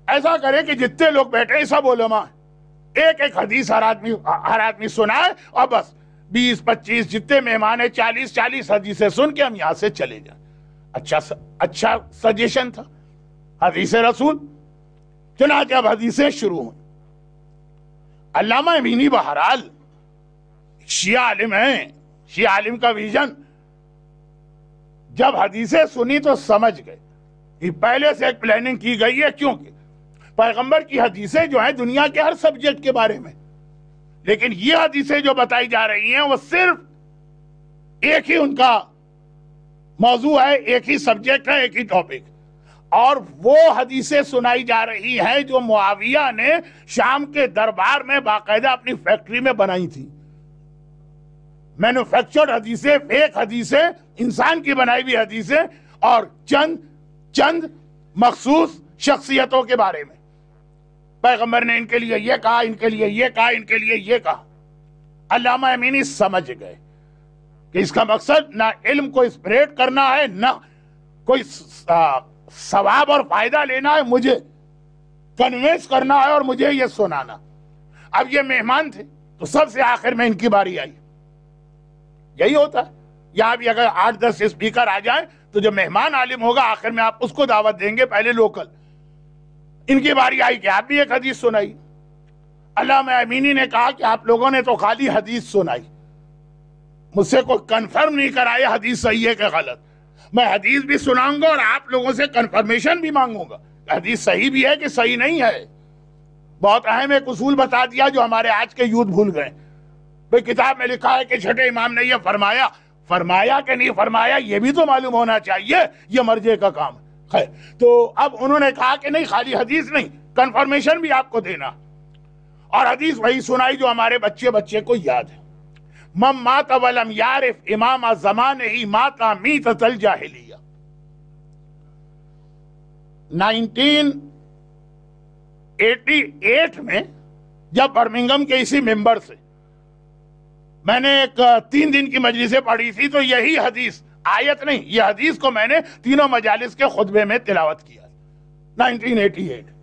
Speaker 1: ایسا کرے کہ جتنے لوگ بیٹھے سب علماء ایک ایک حدیث ہر آدمی سنائے، اور بس 20-25 جتنے مہمان ہیں 40 حدیثیں سن کے ہم یہاں سے چلے جائیں. اچھا سجیشن تھا، حدیث رسول. چنانچہ اب حدیثیں شروع ہوئیں. علامہ امینی بہرحال شیعہ عالم ہیں، شیعہ عالم کا ویژن، جب حدیثیں سنی تو سمجھ گئے کہ پہلے سے ایک پلاننگ کی گئی ہے، کیونکہ پیغمبر کی حدیثیں جو ہیں دنیا کے ہر سبجیکٹ کے بارے میں، لیکن یہ حدیثیں جو بتائی جا رہی ہیں وہ صرف ایک ہی ان کا موضوع ہے، ایک ہی سبجیکٹ ہے، ایک ہی ٹاپک. اور وہ حدیثیں سنائی جا رہی ہیں جو معاویہ نے شام کے دربار میں باقاعدہ اپنی فیکٹری میں بنائی تھی. مینوفیکچرڈ حدیثیں، فیک حدیثیں، انسان کی بنائی ہوئی حدیثیں، اور چند مخصوص شخصیتوں کے بارے میں. پیغمبر نے ان کے لیے یہ کہا، ان کے لیے یہ کہا، ان کے لیے یہ کہا. علامہ امینی سمجھ گئے کہ اس کا مقصد نہ علم کو اسپریڈ کرنا ہے، نہ کوئی ثواب اور فائدہ لینا ہے، مجھے کنوینس کرنا ہے اور مجھے یہ سنانا. اب یہ مہمان تھے تو سب سے آخر میں ان کی باری آئی. یہی ہوتا ہے یہاں بھی، اگر 8-10 اسپیکر آ جائیں تو جو مہمان عالم ہوگا آخر میں آپ اس کو دعوت دیں گے، پہلے لوکل. ان کی باری آئی کہ آپ بھی ایک حدیث سنائی. علامہ امینی نے کہا کہ آپ لوگوں نے تو خالی حدیث سنائی، مجھ سے کوئی کنفرم نہیں کرایا حدیث صحیح ہے کہ غلط. میں حدیث بھی سناؤں گا اور آپ لوگوں سے کنفرمیشن بھی مانگوں گا حدیث صحیح بھی ہے کہ صحیح نہیں ہے. بہت اہم ایک اصول بتا دیا جو ہمارے آج کے یوتھ بھول گئے. بھئی کتاب میں لکھا ہے کہ چھٹے امام نے یہ فرمایا کہ نہیں فرمایا یہ بھی تو معلوم ہونا چاہیے، یہ مرجع کا کام ہے. خیر، تو اب انہوں نے کہا کہ نہیں، خالی حدیث نہیں، کنفرمیشن بھی آپ کو دینا. اور حدیث وہی سنائی جو ہمارے بچے کو یاد ہے. من مات ولم یعرف امام زمانہ مات میتۃ الجاہلیہ. 1988 میں جب برمنگم کے اسی ممبر سے میں نے ایک 3 دن کی مجلسیں پڑھی تھی، تو یہی حدیث، آیت نہیں، یہ حدیث کو میں نے تینوں مجالس کے خطبے میں تلاوت کیا. 1988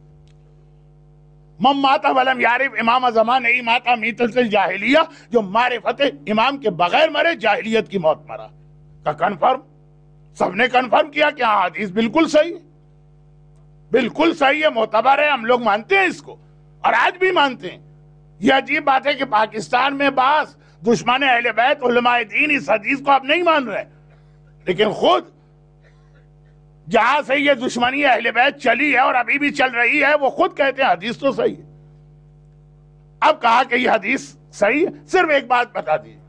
Speaker 1: من مات ولم یعرف امام زمانہ مات میتۃ الجاہلیہ، جو معرفت امام کے بغیر مرے جاہلیت کی موت مرا. کا کنفرم، سب نے کنفرم کیا کہ ہاں حدیث بالکل صحیح ہے، بالکل صحیح ہے، معتبر ہے، ہم لوگ مانتے ہیں اس کو اور آج بھی مانتے ہیں. یہ عجیب بات ہے کہ پاکستان میں دشمن اہل بیت علماء دین اس حدیث کو آپ نہیں مان رہے، لیکن خود جہاں سے یہ دشمنی اہل بیت چلی ہے اور ابھی بھی چل رہی ہے وہ خود کہتے ہیں حدیث تو صحیح ہے۔ اب کہا کہ یہ حدیث صحیح ہے، صرف ایک بات بتا دیجیے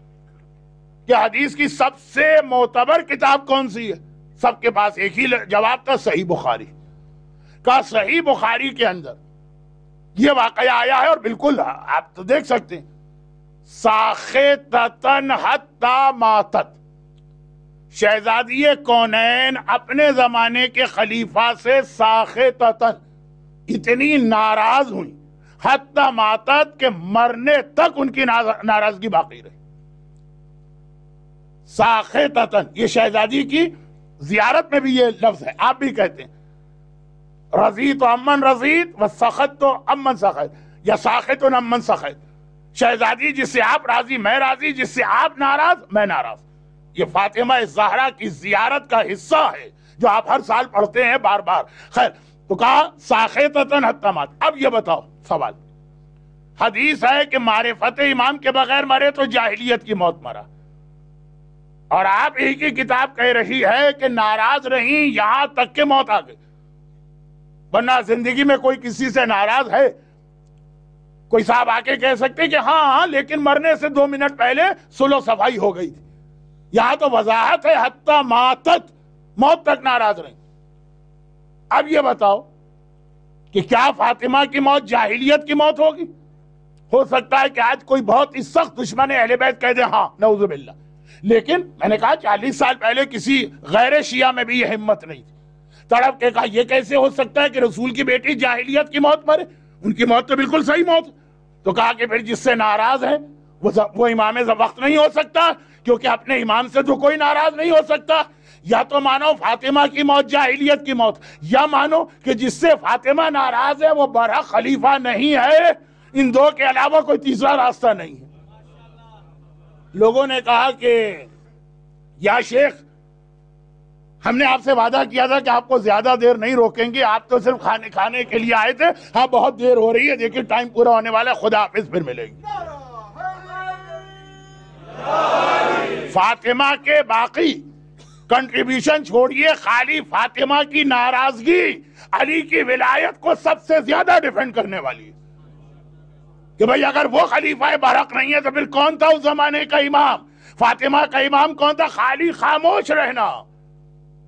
Speaker 1: کہ حدیث کی سب سے معتبر کتاب کون سی ہے؟ سب کے پاس ایک ہی جواب تھا، صحیح بخاری کا۔ صحیح بخاری کے اندر یہ واقعہ آیا ہے اور بالکل آپ تو دیکھ سکتے ہیں، ساخطتن حتی ماتت، شہزادی کونین اپنے زمانے کے خلیفہ سے ساخطتن اتنی ناراض ہوئی، حتی ماتت کہ مرنے تک ان کی ناراضگی باقی رہی۔ ساخطتن، یہ شہزادی کی زیارت میں بھی یہ لفظ ہے، آپ بھی کہتے ہیں رضیت امن رضیت و سخط تو امن سخط، یا ساخط امن سخط، شہزادی جس سے آپ راضی میں راضی، جس سے آپ ناراض میں ناراض۔ یہ فاطمہ زہرا کی زیارت کا حصہ ہے جو آپ ہر سال پڑھتے ہیں بار بار۔ خیر، تو کہا ساخطتن حتی مات۔ اب یہ بتاؤ سوال، حدیث ہے کہ معرفت امام کے بغیر مرے تو جاہلیت کی موت مرا، اور آپ ایک ہی کتاب کہہ رہی ہے کہ ناراض رہیں یہاں تک کہ موت آ گئی۔ ورنہ زندگی میں کوئی کسی سے ناراض ہے؟ کوئی صاحب آ کے کہہ سکتے کہ ہاں لیکن مرنے سے 2 منٹ پہلے صلح و صفائی ہو گئی تھی۔ یہاں تو وضاحت ہے حتی ماتت، موت تک ناراض رہیں۔ اب یہ بتاؤ کہ کیا فاطمہ کی موت جاہلیت کی موت ہوگی؟ ہو سکتا ہے کہ آج کوئی بہت ہی سخت دشمن اہل بیت کہہ دے ہاں نعوذ باللہ، لیکن میں نے کہا 40 سال پہلے کسی غیر شیعہ میں بھی یہ ہمت نہیں تھی۔ تڑپ کے کہا یہ کیسے ہو سکتا ہے کہ رسول کی بیٹی جاہلیت کی موت مرے؟ ان کی موت تو بالکل صحیح موت۔ تو کہا کہ پھر جس سے ناراض ہے وہ امام وقت نہیں ہو سکتا، کیونکہ اپنے امام سے تو کوئی ناراض نہیں ہو سکتا۔ یا تو مانو فاطمہ کی موت جاہلیت کی موت، یا مانو کہ جس سے فاطمہ ناراض ہے وہ برحق خلیفہ نہیں ہے۔ ان دو کے علاوہ کوئی تیسرا راستہ نہیں ہے۔ لوگوں نے کہا کہ یا شیخ، ہم نے آپ سے وعدہ کیا تھا کہ آپ کو زیادہ دیر نہیں روکیں گے، آپ تو صرف کھانے کے لیے آئے تھے، ہاں بہت دیر ہو رہی ہے، دیکھیں ٹائم پورا ہونے والا ہے، خدا حافظ، پھر ملیں گے۔ فاطمہ کے باقی کنٹریبیوشن چھوڑیے، خالی فاطمہ کی ناراضگی علی کی ولایت کو سب سے زیادہ ڈیفینڈ کرنے والی ہے کہ بھئی اگر وہ خلیفہ برحق نہیں ہے تو پھر کون تھا اس زمانے کا امام؟ فاطمہ کا امام کون تھا؟ خالی خاموش رہنا،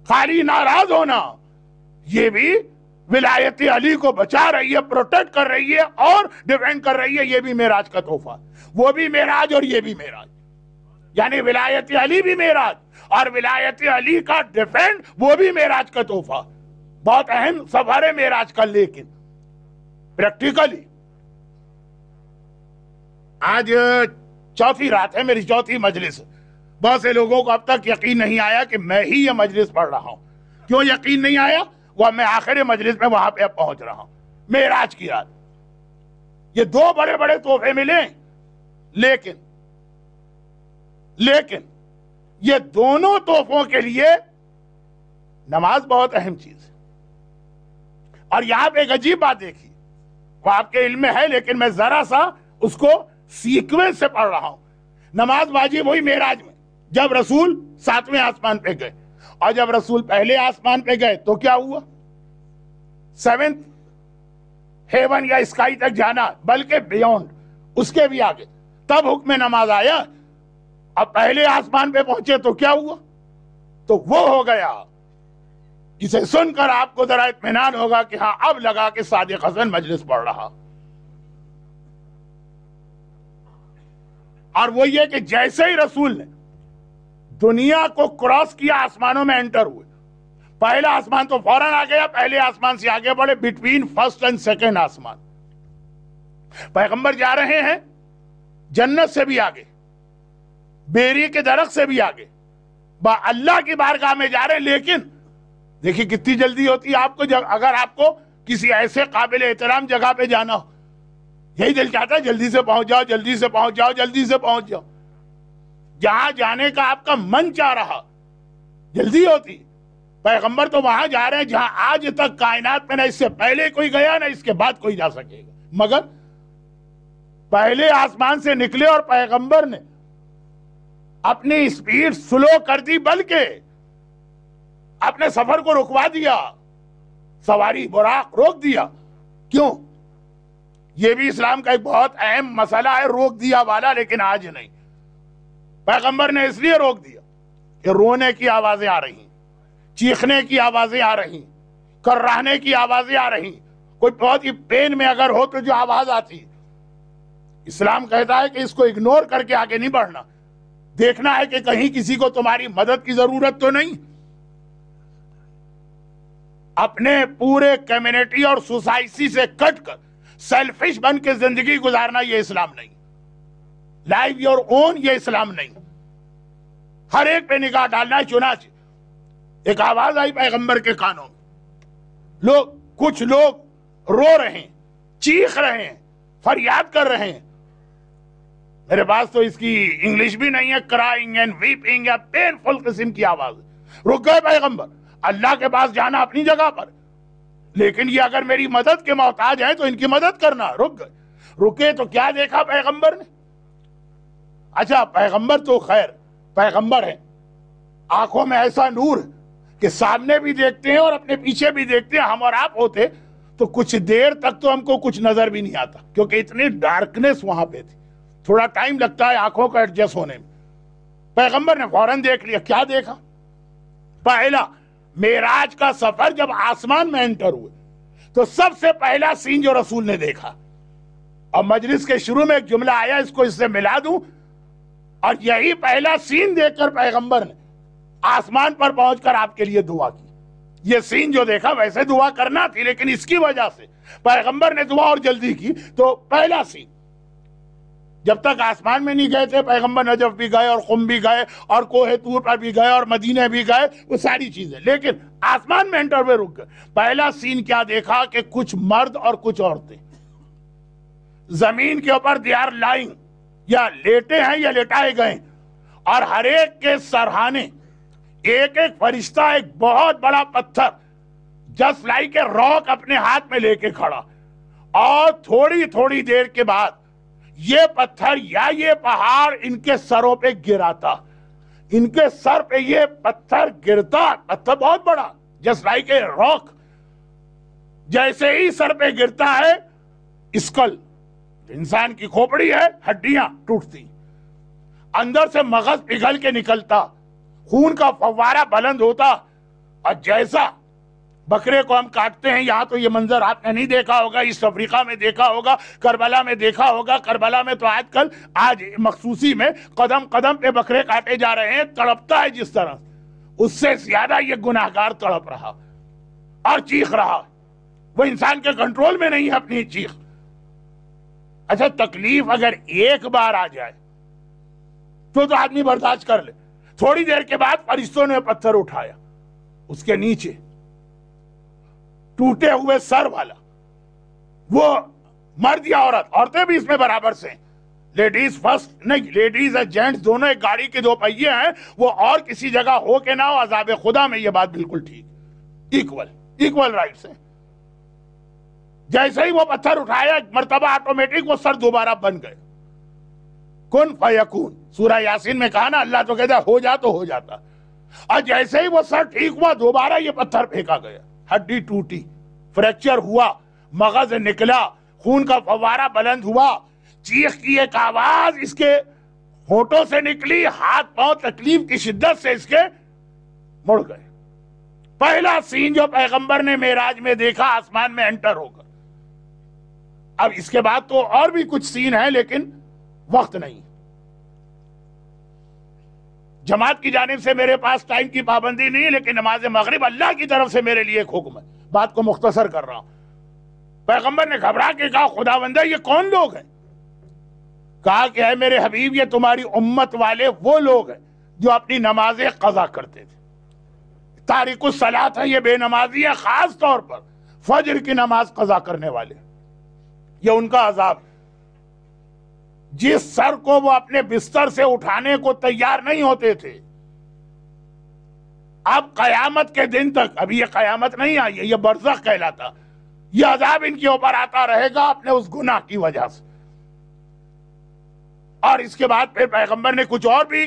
Speaker 1: خالی ناراض ہونا، یہ بھی ولایت علی کو بچا رہی ہے، پروٹیکٹ کر رہی ہے اور ڈیفینڈ کر رہی ہے۔ یہ بھی معراج کا تحفہ، وہ بھی معراج اور یہ بھی معراج، یعنی ولایت علی بھی معراج اور ولایت علی کا ڈیفینڈ وہ بھی معراج کا تحفہ۔ بہت اہم سفر ہے معراج کا، لیکن پریکٹیکلی آج چوتھی رات ہے، میری چوتھی مجلس۔ بہت سے لوگوں کو اب تک یقین نہیں آیا کہ میں ہی یہ مجلس پڑھ رہا ہوں۔ کیوں یقین نہیں آیا؟ وہ میں آخر مجلس میں وہاں پہ اب پہنچ رہا ہوں، معراج کی رات۔ یہ 2 بڑے بڑے تحفے ملے، لیکن یہ دونوں تحفوں کے لیے نماز بہت اہم چیز ہے۔ اور یہاں پہ ایک عجیب بات دیکھی، وہ آپ کے علم میں ہے لیکن میں ذرا سا اس کو سیکوینس سے پڑھ رہا ہوں۔ نماز واجب ہوئی معراج میں جب رسول 7ویں آسمان پہ گئے، اور جب رسول پہلے آسمان پہ گئے تو کیا ہوا؟ 7th ہیون یا اسکائی تک جانا، بلکہ بیونڈ اس کے بھی آگے، تب حکم نماز آیا۔ اب پہلے آسمان پہ پہنچے تو کیا ہوا؟ تو وہ ہو گیا جسے سن کر آپ کو ذرا اطمینان ہوگا کہ ہاں اب لگا کہ صادق حسن مجلس پڑھ رہا۔ اور وہ یہ کہ جیسے ہی رسول نے دنیا کو کراس کیا، آسمانوں میں انٹر ہوئے، پہلا آسمان تو فوراً آ گیا، پہلے آسمان سے آگے بڑھے، بٹوین فرسٹ اینڈ سیکنڈ آسمان۔ پیغمبر جا رہے ہیں جنت سے بھی آگے، بیری کے درخت سے بھی آگے، اللہ کی بارگاہ میں جا رہے ہیں۔ لیکن دیکھیں کتنی جلدی ہوتی ہے آپ کو، اگر آپ کو کسی ایسے قابل احترام جگہ پہ جانا ہو، یہی دل چاہتا ہے جلدی سے پہنچ جاؤ، جلدی سے پہنچ جاؤ، جلدی سے پہنچ جاؤ۔ جہاں جانے کا آپ کا من چاہ رہا، جلدی ہوتی۔ پیغمبر تو وہاں جا رہے ہیں جہاں آج تک کائنات میں نہ اس سے پہلے کوئی گیا نہ اس کے بعد کوئی جا سکے گا، مگر پہلے آسمان سے نکلے اور پیغمبر نے اپنی سپیڈ سلو کر دی، بلکہ اپنے سفر کو رکوا دیا، سواری براق روک دیا. کیوں؟ یہ بھی اسلام کا ایک بہت اہم مسئلہ ہے، روک دیا والا، لیکن آج نہیں. پیغمبر نے اس لیے روک دیا کہ رونے کی آوازیں آ رہی، چیخنے کی آوازیں آ رہی، کرہنے کی آوازیں آ رہی. کوئی بہت ہی پین میں اگر ہو تو جو آواز آتی، اسلام کہتا ہے کہ اس کو اگنور کر کے آگے نہیں بڑھنا، دیکھنا ہے کہ کہیں کسی کو تمہاری مدد کی ضرورت تو نہیں. اپنے پورے کمیونٹی اور سوسائٹی سے کٹ کر سیلفش بن کے زندگی گزارنا یہ اسلام نہیں. لائف یور اون یہ اسلام نہیں. ہر ایک پہ نگاہ ڈالنا ہے. چنانچہ ایک آواز آئی پیغمبر کے کانوں میں، کچھ لوگ رو رہے ہیں، چیخ رہے ہیں، فریاد کر رہے ہیں. میرے پاس تو اس کی انگلش بھی نہیں ہے. کرائنگ اینڈ ویپنگ یا پینفل قسم کی آواز. رک گئے پیغمبر. اللہ کے پاس جانا اپنی جگہ پر، لیکن یہ اگر میری مدد کے محتاج ہیں تو ان کی مدد کرنا. رک گئے. رکے تو کیا دیکھا پیغمبر نے؟ اچھا، پیغمبر تو خیر پیغمبر ہیں، آنکھوں میں ایسا نور کہ سامنے بھی دیکھتے ہیں اور اپنے پیچھے بھی دیکھتے ہیں. ہم اور آپ ہوتے تو کچھ دیر تک تو ہم کو کچھ نظر بھی نہیں آتا، کیونکہ اتنی ڈارکنیس وہاں پہ تھی. تھوڑا ٹائم لگتا ہے آنکھوں کو ایڈجسٹ ہونے میں. پیغمبر نے فوراً دیکھ لیا. کیا دیکھا؟ پہلا معراج کا سفر جب آسمان میں انٹر ہوئے تو سب سے پہلا سین جو رسول نے دیکھا، اور مجلس کے شروع میں ایک جملہ آیا، اس کو اس سے ملا دوں، اور یہی پہلا سین دیکھ کر پیغمبر نے آسمان پر پہنچ کر آپ کے لیے دعا کی. یہ سین جو دیکھا، ویسے دعا کرنا تھی لیکن اس کی وجہ سے پیغمبر نے دعا اور جلدی کی. تو پہلا سین، جب تک آسمان میں نہیں گئے تھے پیغمبر نجف بھی گئے اور قم بھی گئے اور کوہ طور پر بھی گئے اور مدینے بھی گئے، وہ ساری چیزیں، لیکن آسمان میں انٹر ہوئے رک گئے. پہلا سین کیا دیکھا کہ کچھ مرد اور کچھ عورتیں زمین کے اوپر دے آر لائنگ، یا لیٹے ہیں یا لٹائے گئے، اور ہر ایک کے سرہانے ایک ایک فرشتہ ایک بہت بڑا پتھر جسٹ لائک اے راک اپنے ہاتھ میں لے کے کھڑا. اور تھوڑی تھوڑی دیر کے بعد یہ پتھر یا یہ پہاڑ ان کے سروں پہ گراتا. ان کے سر پہ یہ پتھر گرتا، پتھر بہت بڑا، جسٹ لائک اے راک. جیسے ہی سر پہ گرتا ہے، اسکل، انسان کی کھوپڑی ہے، ہڈیاں ٹوٹتی، اندر سے مغز پگھل کے نکلتا، خون کا فوارہ بلند ہوتا. اور جیسا بکرے کو ہم کاٹتے ہیں، یہاں تو یہ منظر آپ نے نہیں دیکھا ہوگا، ایسٹ افریقہ میں دیکھا ہوگا، کربلا میں دیکھا ہوگا. کربلا میں تو آج مخصوصی میں قدم قدم پہ بکرے کاٹے جا رہے ہیں. تڑپتا ہے جس طرح، اس سے زیادہ یہ گناہگار تڑپ رہا اور چیخ رہا. وہ انسان کے کنٹرول میں نہیں ہے اپنی چیخ. اچھا، تکلیف اگر ایک بار آ جائے تو آدمی برداشت کر لے. تھوڑی دیر کے بعد فرشتوں نے پتھر اٹھایا، اس کے نیچے ٹوٹے ہوئے سر والا وہ مرد یا عورت، عورتیں بھی اس میں برابر سے ہیں، لیڈیز فرسٹ نہیں، لیڈیز اور جینٹس دونوں ایک گاڑی کے دو پہیے ہیں، وہ اور کسی جگہ ہو کے نہ ہو، عذاب خدا میں یہ بات بالکل ٹھیک، ایکول رائٹس ہیں. جیسے ہی وہ پتھر اٹھایا، ایک مرتبہ آٹومیٹک وہ سر دوبارہ بن گئے. کن فیکون، سورہ یاسین میں کہا نا، اللہ تو کہتا ہو جا تو ہو جاتا. اور جیسے ہی وہ سر ٹھیک ہوا، دوبارہ یہ پتھر پھینکا گیا، ہڈی ٹوٹی، فریکچر ہوا، مغز نکلا، خون کا فوارہ بلند ہوا، چیخ کی ایک آواز اس کے ہونٹوں سے نکلی، ہاتھ پاؤں تکلیف کی شدت سے اس کے مڑ گئے. پہلا سین جو پیغمبر نے معراج میں دیکھا، آسمان میں انٹر ہو کر. اب اس کے بعد تو اور بھی کچھ سین ہیں لیکن وقت نہیں. جماعت کی جانب سے میرے پاس ٹائم کی پابندی نہیں، لیکن نماز مغرب اللہ کی طرف سے میرے لیے ایک حکم ہے. بات کو مختصر کر رہا ہوں. پیغمبر نے گھبرا کے کہا، خداوندہ یہ کون لوگ ہیں؟ کہا کہ اے میرے حبیب، یہ تمہاری امت والے وہ لوگ ہیں جو اپنی نمازیں قضا کرتے تھے. تارک الصلاۃ ہے، یہ بے نمازی ہے، خاص طور پر فجر کی نماز قضا کرنے والے. یہ ان کا عذاب. جس سر کو وہ اپنے بستر سے اٹھانے کو تیار نہیں ہوتے تھے، اب قیامت کے دن تک، ابھی یہ قیامت نہیں آئی ہے، یہ برزخ کہلاتا، یہ عذاب ان کے اوپر آتا رہے گا اپنے اس گناہ کی وجہ سے. اور اس کے بعد پھر پیغمبر نے کچھ اور بھی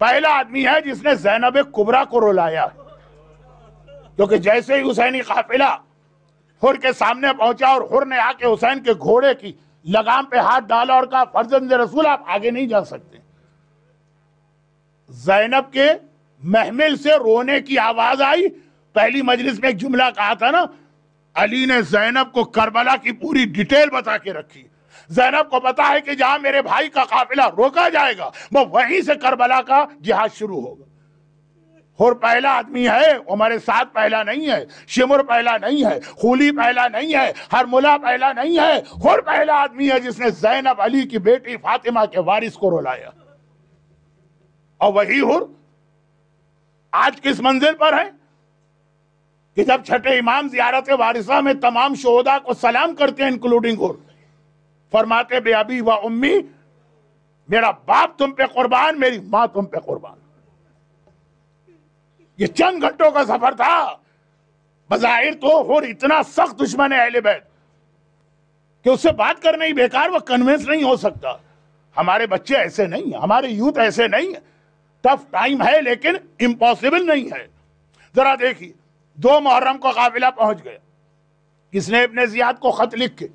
Speaker 1: پہلا آدمی ہے جس نے زینب کبریٰ کو رلایا، کیونکہ جیسے ہی حسینی قافلہ حر کے سامنے پہنچا اور حر نے آ کے حسین کے گھوڑے کی لگام پہ ہاتھ ڈالا اور کہا فرزند رسول آپ آگے نہیں جا سکتے، زینب کے محمل سے رونے کی آواز آئی۔ پہلی مجلس میں ایک جملہ کہا تھا نا، علی نے زینب کو کربلا کی پوری ڈیٹیل بتا کے رکھی۔ زینب کو پتا ہے کہ جہاں میرے بھائی کا قافلہ روکا جائے گا وہ وہیں سے کربلا کا جہاد شروع ہوگا۔ اور پہلا آدمی ہے، عمر سعد پہلا نہیں ہے، شمر پہلا نہیں ہے، خولی پہلا نہیں ہے، ہرملہ پہلا نہیں ہے، اور پہلا آدمی ہے جس نے زینب علی کی بیٹی فاطمہ کے وارث کو رلایا۔ اور وہی حر آج کس منزل پر ہے کہ جب چھٹے امام زیارت وارثہ میں تمام شہداء کو سلام کرتے ہیں انکلوڈنگ حر، فرماتے بے ابی و امی، میرا باپ تم پہ قربان، میری ماں تم پہ قربان۔ یہ چند گھنٹوں کا سفر تھا۔ بظاہر تو حر اتنا سخت دشمن ہے اہل بیت کہ اس سے بات کرنا ہی بیکار، وہ کنونس نہیں ہو سکتا۔ ہمارے بچے ایسے نہیں ہیں، ہمارے یوتھ ایسے نہیں ہیں۔ ٹف ٹائم ہے لیکن امپاسبل نہیں ہے۔ ذرا دیکھیے، 2 محرم کو قافلہ پہنچ گیا، کس نے ابن زیاد کو خط لکھ کے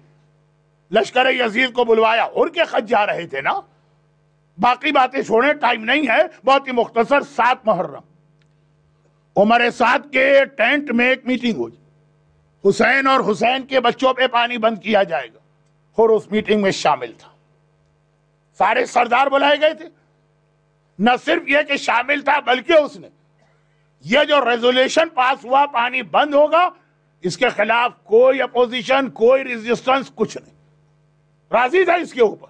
Speaker 1: لشکر یزید کو بلوایا، اور کے خط جا رہے تھے نا۔ باقی باتیں چھوڑیں، ٹائم نہیں ہے، بہت ہی مختصر۔ 7 محرم عمر سعد کے ٹینٹ میں ایک میٹنگ ہوئی، حسین اور حسین کے بچوں پہ پانی بند کیا جائے گا، اور اس میٹنگ میں شامل تھا۔ سارے سردار بلائے گئے تھے، نہ صرف یہ کہ شامل تھا بلکہ اس نے یہ جو ریزولیشن پاس ہوا پانی بند ہوگا، اس کے خلاف کوئی اپوزیشن، کوئی ریزسٹنس، کچھ نہیں، راضی تھا اس کے اوپر۔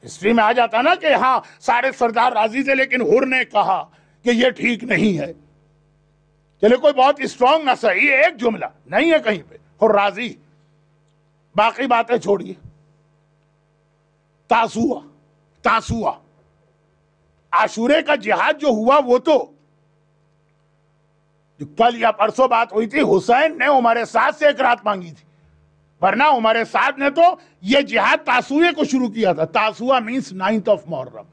Speaker 1: ہسٹری میں آ جاتا نا کہ ہاں سارے سردار راضی تھے لیکن حر نے کہا کہ یہ ٹھیک نہیں ہے۔ چلے کوئی بہت اسٹرانگ نہ صحیح ایک جملہ نہیں ہے کہیں پہ، حر راضی۔ باقی باتیں چھوڑیے۔ تاسوعہ عاشورے کا جہاد جو ہوا، وہ تو جو کل یا پرسوں بات ہوئی تھی، حسین نے عمر سعد سے ایک رات مانگی تھی، ورنہ عمر سعد نے تو یہ جہاد تاسوعے کو شروع کیا تھا۔ تاسوعہ مینس 9 محرم۔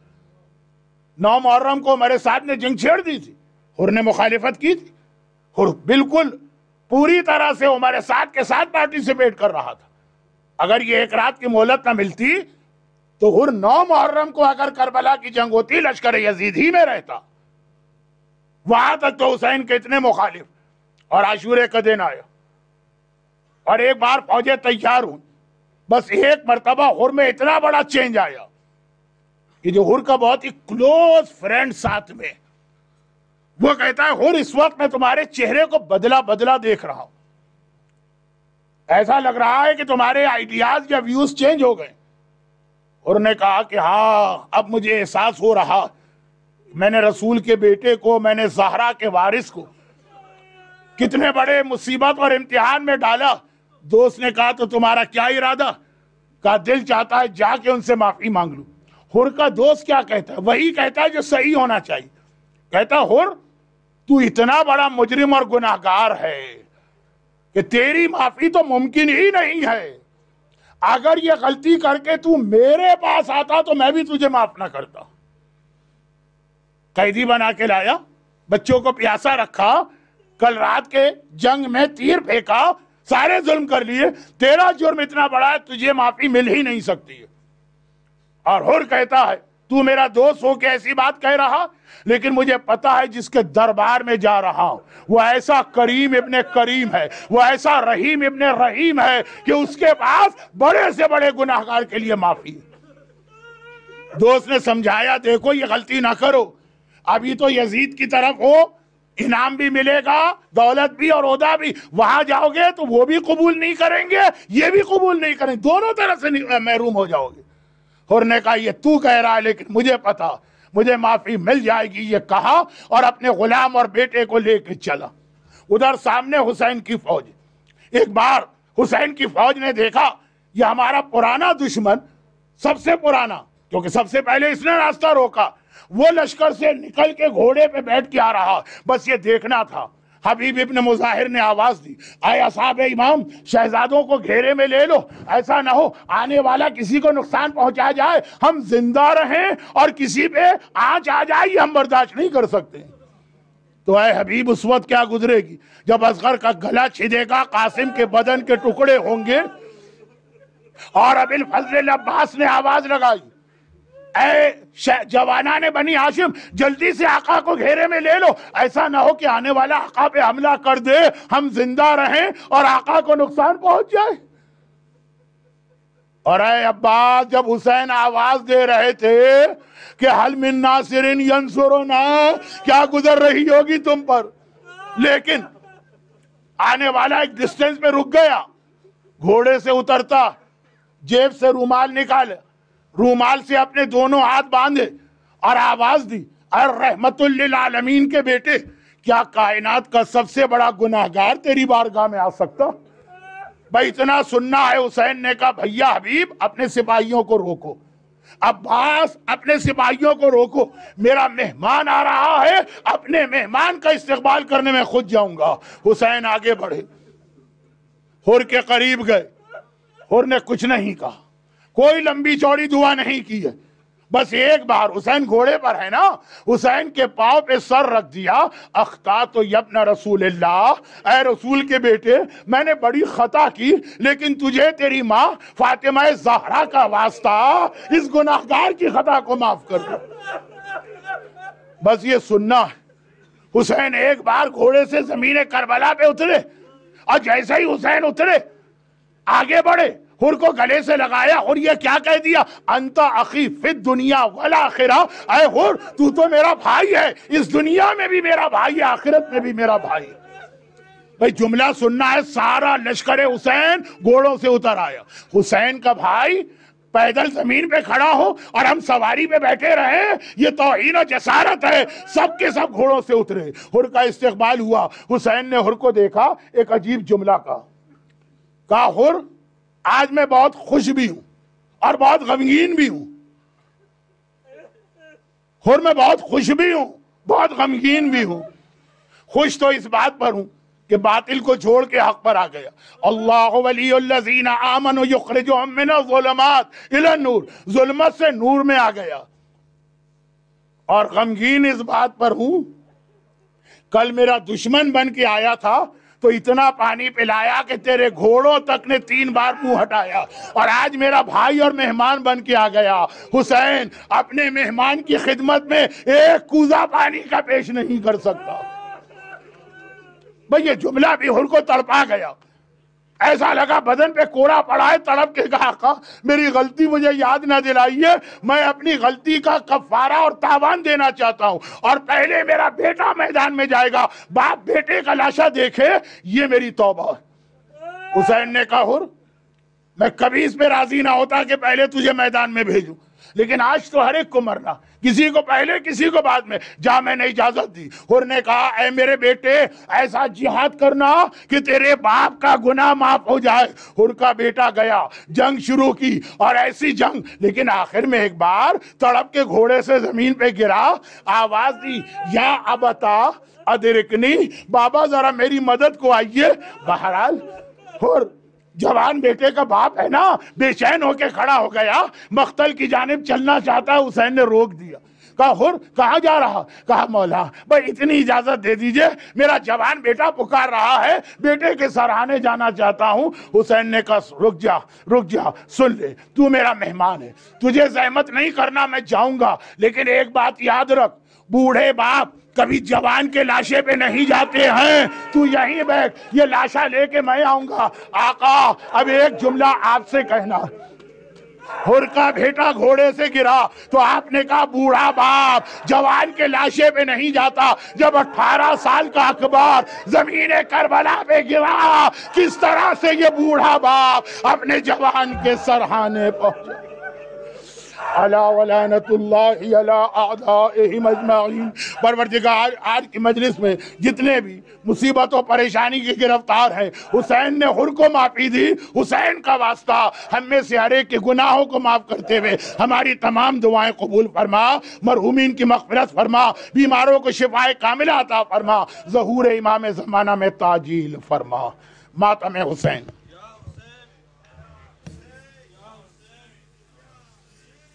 Speaker 1: 9 محرم کو عمر سعد نے جنگ چھیڑ دی تھی، حر نے مخالفت کی تھی، حر بالکل پوری طرح سے عمر سعد کے ساتھ پارٹیسپیٹ کر رہا تھا۔ اگر یہ ایک رات کی مہلت نہ ملتی تو حر 9 محرم کو اگر کربلا کی جنگ ہوتی، لشکر یزید ہی میں رہتا۔ وہاں تک تو حسین کے اتنے مخالف، اور عاشورے کا دن آیا اور ایک بار فوجیں تیار ہوں، بس ایک مرتبہ حر میں اتنا بڑا چینج آیا کہ جو حر کا بہت ہی کلوز فرینڈ ساتھ میں، وہ کہتا ہے حر اس وقت میں تمہارے چہرے کو بدلا بدلا دیکھ رہا ہوں، ایسا لگ رہا ہے کہ تمہارے آئیڈیاز یا ویوز چینج ہو گئے۔ حر نے کہا کہ ہاں اب مجھے احساس ہو رہا، میں نے رسول کے بیٹے کو، میں نے زہرا کے وارث کو کتنے بڑے مصیبت اور امتحان میں ڈالا۔ دوست نے کہا تو تمہارا کیا ارادہ؟ کہا دل چاہتا ہے جا کے ان سے معافی مانگ لوں۔ حر کا دوست کیا کہتا ہے؟ وہی کہتا ہے جو صحیح ہونا چاہیے۔ کہتا حر تو اتنا بڑا مجرم اور گناہگار ہے کہ تیری معافی تو ممکن ہی نہیں ہے۔ اگر یہ غلطی کر کے تو میرے پاس آتا تو میں بھی تجھے معاف نہ کرتا۔ قیدی بنا کے لایا، بچوں کو پیاسا رکھا، کل رات کے جنگ میں تیر پھینکا، سارے ظلم کر لیے، تیرا جرم اتنا بڑا ہے تجھے معافی مل ہی نہیں سکتی ہے۔ اور حر کہتا ہے تو میرا دوست ہو کے ایسی بات کہہ رہا، لیکن مجھے پتا ہے جس کے دربار میں جا رہا ہوں وہ ایسا کریم ابن کریم ہے، وہ ایسا رحیم ابن رحیم ہے کہ اس کے پاس بڑے سے بڑے گناہگار کے لیے معافی ہے۔ دوست نے سمجھایا دیکھو یہ غلطی نہ کرو، ابھی تو یزید کی طرف ہو، انعام بھی ملے گا، دولت بھی اور عہدہ بھی، وہاں جاؤ گے تو وہ بھی قبول نہیں کریں گے، یہ بھی قبول نہیں کریں گے، دونوں طرح سے محروم ہو جاؤ گے۔ حر نے کہا یہ تو کہہ رہا ہے لیکن مجھے پتا مجھے معافی مل جائے گی، یہ کہا اور اپنے غلام اور بیٹے کو لے کے چلا۔ ادھر سامنے حسین کی فوج، ایک بار حسین کی فوج نے دیکھا یہ ہمارا پرانا دشمن، سب سے پرانا، کیونکہ سب سے پہلے اس نے راستہ روکا، وہ لشکر سے نکل کے گھوڑے پہ بیٹھ کے آ رہا، بس یہ دیکھنا تھا حبیب ابن مظاہر نے آواز دی، اے اصحاب امام، شہزادوں کو گھیرے میں لے لو، ایسا نہ ہو آنے والا کسی کو نقصان پہنچا جائے، ہم زندہ رہیں اور کسی پہ آنچ آ جائے یہ ہم برداشت نہیں کر سکتے۔ تو اے حبیب اس وقت کیا گزرے گی جب اصغر کا گلا چھدے گا، قاسم کے بدن کے ٹکڑے ہوں گے، اور ابی الفضل عباس نے آواز لگائی، اے جوانان بنی ہاشم، جلدی سے آقا کو گھیرے میں لے لو، ایسا نہ ہو کہ آنے والا آقا پہ حملہ کر دے، ہم زندہ رہیں اور آقا کو نقصان پہنچ جائے۔ اور اے عباس، جب حسین آواز دے رہے تھے کہ حل من ناصر ینصرنا، کیا گزر رہی ہوگی تم پر، لیکن آنے والا ایک ڈسٹنس میں رک گیا، گھوڑے سے اترتا، جیب سے رومال نکالے، رومال سے اپنے دونوں ہاتھ باندھے اور آواز دی، اے رحمت للعالمین کے بیٹے، کیا کائنات کا سب سے بڑا گناہگار تیری بارگاہ میں آ سکتا؟ بھائی اتنا سننا ہے۔ حسین نے کہا بھیا حبیب اپنے سپاہیوں کو روکو، عباس اپنے سپاہیوں کو روکو، میرا مہمان آ رہا ہے، اپنے مہمان کا استقبال کرنے میں خود جاؤں گا۔ حسین آگے بڑھے، حر کے قریب گئے، حر نے کچھ نہیں کہا، کوئی لمبی چوڑی دعا نہیں کی ہے، بس ایک بار، حسین گھوڑے پر ہے نا، حسین کے پاؤں پہ سر رکھ دیا، اخطأت یبن رسول اللہ، اے رسول کے بیٹے، میں نے بڑی خطا کی، لیکن تجھے تیری ماں فاطمہ زہرا کا واسطہ اس گناہگار کی خطا کو معاف کر دو۔ بس یہ سننا ہے۔ حسین ایک بار گھوڑے سے زمین کربلا پہ اترے، اور جیسے ہی حسین اترے آگے بڑھے، حر کو گلے سے لگایا، اور یہ کیا کہہ دیا، انت اخی فی الدنیا والآخرہ، اے حر تو تو میرا بھائی ہے، اس دنیا میں بھی میرا بھائی ہے، آخرت میں بھی میرا بھائی ہے۔ بھئی جملہ سننا ہے، سارا لشکر حسین گھوڑوں سے اتر آیا، حسین کا بھائی پیدل زمین پہ کھڑا ہو اور ہم سواری پہ بیٹھے رہے، یہ توہین و جسارت ہے۔ سب کے سب گھوڑوں سے اترے، حر کا استقبال ہوا، حسین نے حر کو دیکھا، ایک عجیب جملہ کہا حر آج میں بہت خوش بھی ہوں اور بہت غمگین بھی ہوں۔ حر میں بہت خوش بھی ہوں، بہت غمگین بھی ہوں۔ خوش تو اس بات پر ہوں کہ باطل کو چھوڑ کے حق پر آ گیا، اللہ ولی الذین آمنوا یخرجہم من الظلمات الی النور، ظلمت سے نور میں آ گیا۔ اور غمگین اس بات پر ہوں، کل میرا دشمن بن کے آیا تھا تو اتنا پانی پلایا کہ تیرے گھوڑوں تک نے 3 بار منہ ہٹایا، اور آج میرا بھائی اور مہمان بن کے آ گیا۔ حسین اپنے مہمان کی خدمت میں ایک کوزہ پانی کا پیش نہیں کر سکتا۔ بھئی یہ جملہ بھی حر کو تڑپا گیا، ایسا لگا بدن پہ کوڑا پڑا ہے، تڑپ کے کہا آقا میری غلطی مجھے یاد نہ دلائیے، میں اپنی غلطی کا کفارہ اور تاوان دینا چاہتا ہوں، اور پہلے میرا بیٹا میدان میں جائے گا، باپ بیٹے کا لاشا دیکھے، یہ میری توبہ ہے۔ حسین نے کہا حر میں کبھی اس پہ راضی نہ ہوتا کہ پہلے تجھے میدان میں بھیجوں، لیکن آج تو ہر ایک کو مرنا، کسی کو پہلے کسی کو بعد میں، جا میں نے اجازت دی۔ حر نے کہا اے میرے بیٹے ایسا جہاد کرنا کہ تیرے باپ کا گناہ معاف ہو جائے۔ حر کا بیٹا گیا، جنگ شروع کی، اور ایسی جنگ، لیکن آخر میں ایک بار تڑپ کے گھوڑے سے زمین پہ گرا، آواز دی یا ابتا ادرکنی، بابا ذرا میری مدد کو آئیے۔ بہرحال حر جوان بیٹے کا باپ ہے نا، بے چین ہو کے کھڑا ہو گیا، مقتل کی جانب چلنا چاہتا ہے، حسین نے روک دیا۔ کہا حر کہاں جا رہا؟ کہا مولا بھائی اتنی اجازت دے دیجئے، میرا جوان بیٹا پکار رہا ہے، بیٹے کے سراہانے جانا چاہتا ہوں۔ حسین نے کہا رک جا، سن لے، تو میرا مہمان ہے، تجھے زحمت نہیں کرنا، میں جاؤں گا، لیکن ایک بات یاد رکھ، بوڑھے باپ کبھی جوان کے لاشے پہ نہیں جاتے ہیں، تو یہیں بیٹھ، یہ لاشا لے کے میں آؤں گا۔ آقا اب ایک جملہ آپ سے کہنا۔ حر کا بیٹا گھوڑے سے گرا تو آپ نے کہا بوڑھا باپ جوان کے لاشے پہ نہیں جاتا۔ جب 18 سال کا اکبر زمین کربلا پہ گرا، کس طرح سے یہ بوڑھا باپ اپنے جوان کے سرہانے پہنچا۔ الا ولعنۃ اللہ علی اعدائہم اجمعین۔ پروردگار آج کی مجلس میں جتنے بھی مصیبت و پریشانی کے گرفتار ہیں، حسین نے خود کو معافی دی، حسین کا واسطہ ہم میں سے ہر ایک کے گناہوں کو معاف کرتے ہوئے ہماری تمام دعائیں قبول فرما، مرحومین کی مغفرت فرما، بیماروں کو شفائے کاملہ عطا فرما، ظہور امام زمانہ میں تعجیل فرما۔ ماتم حسین۔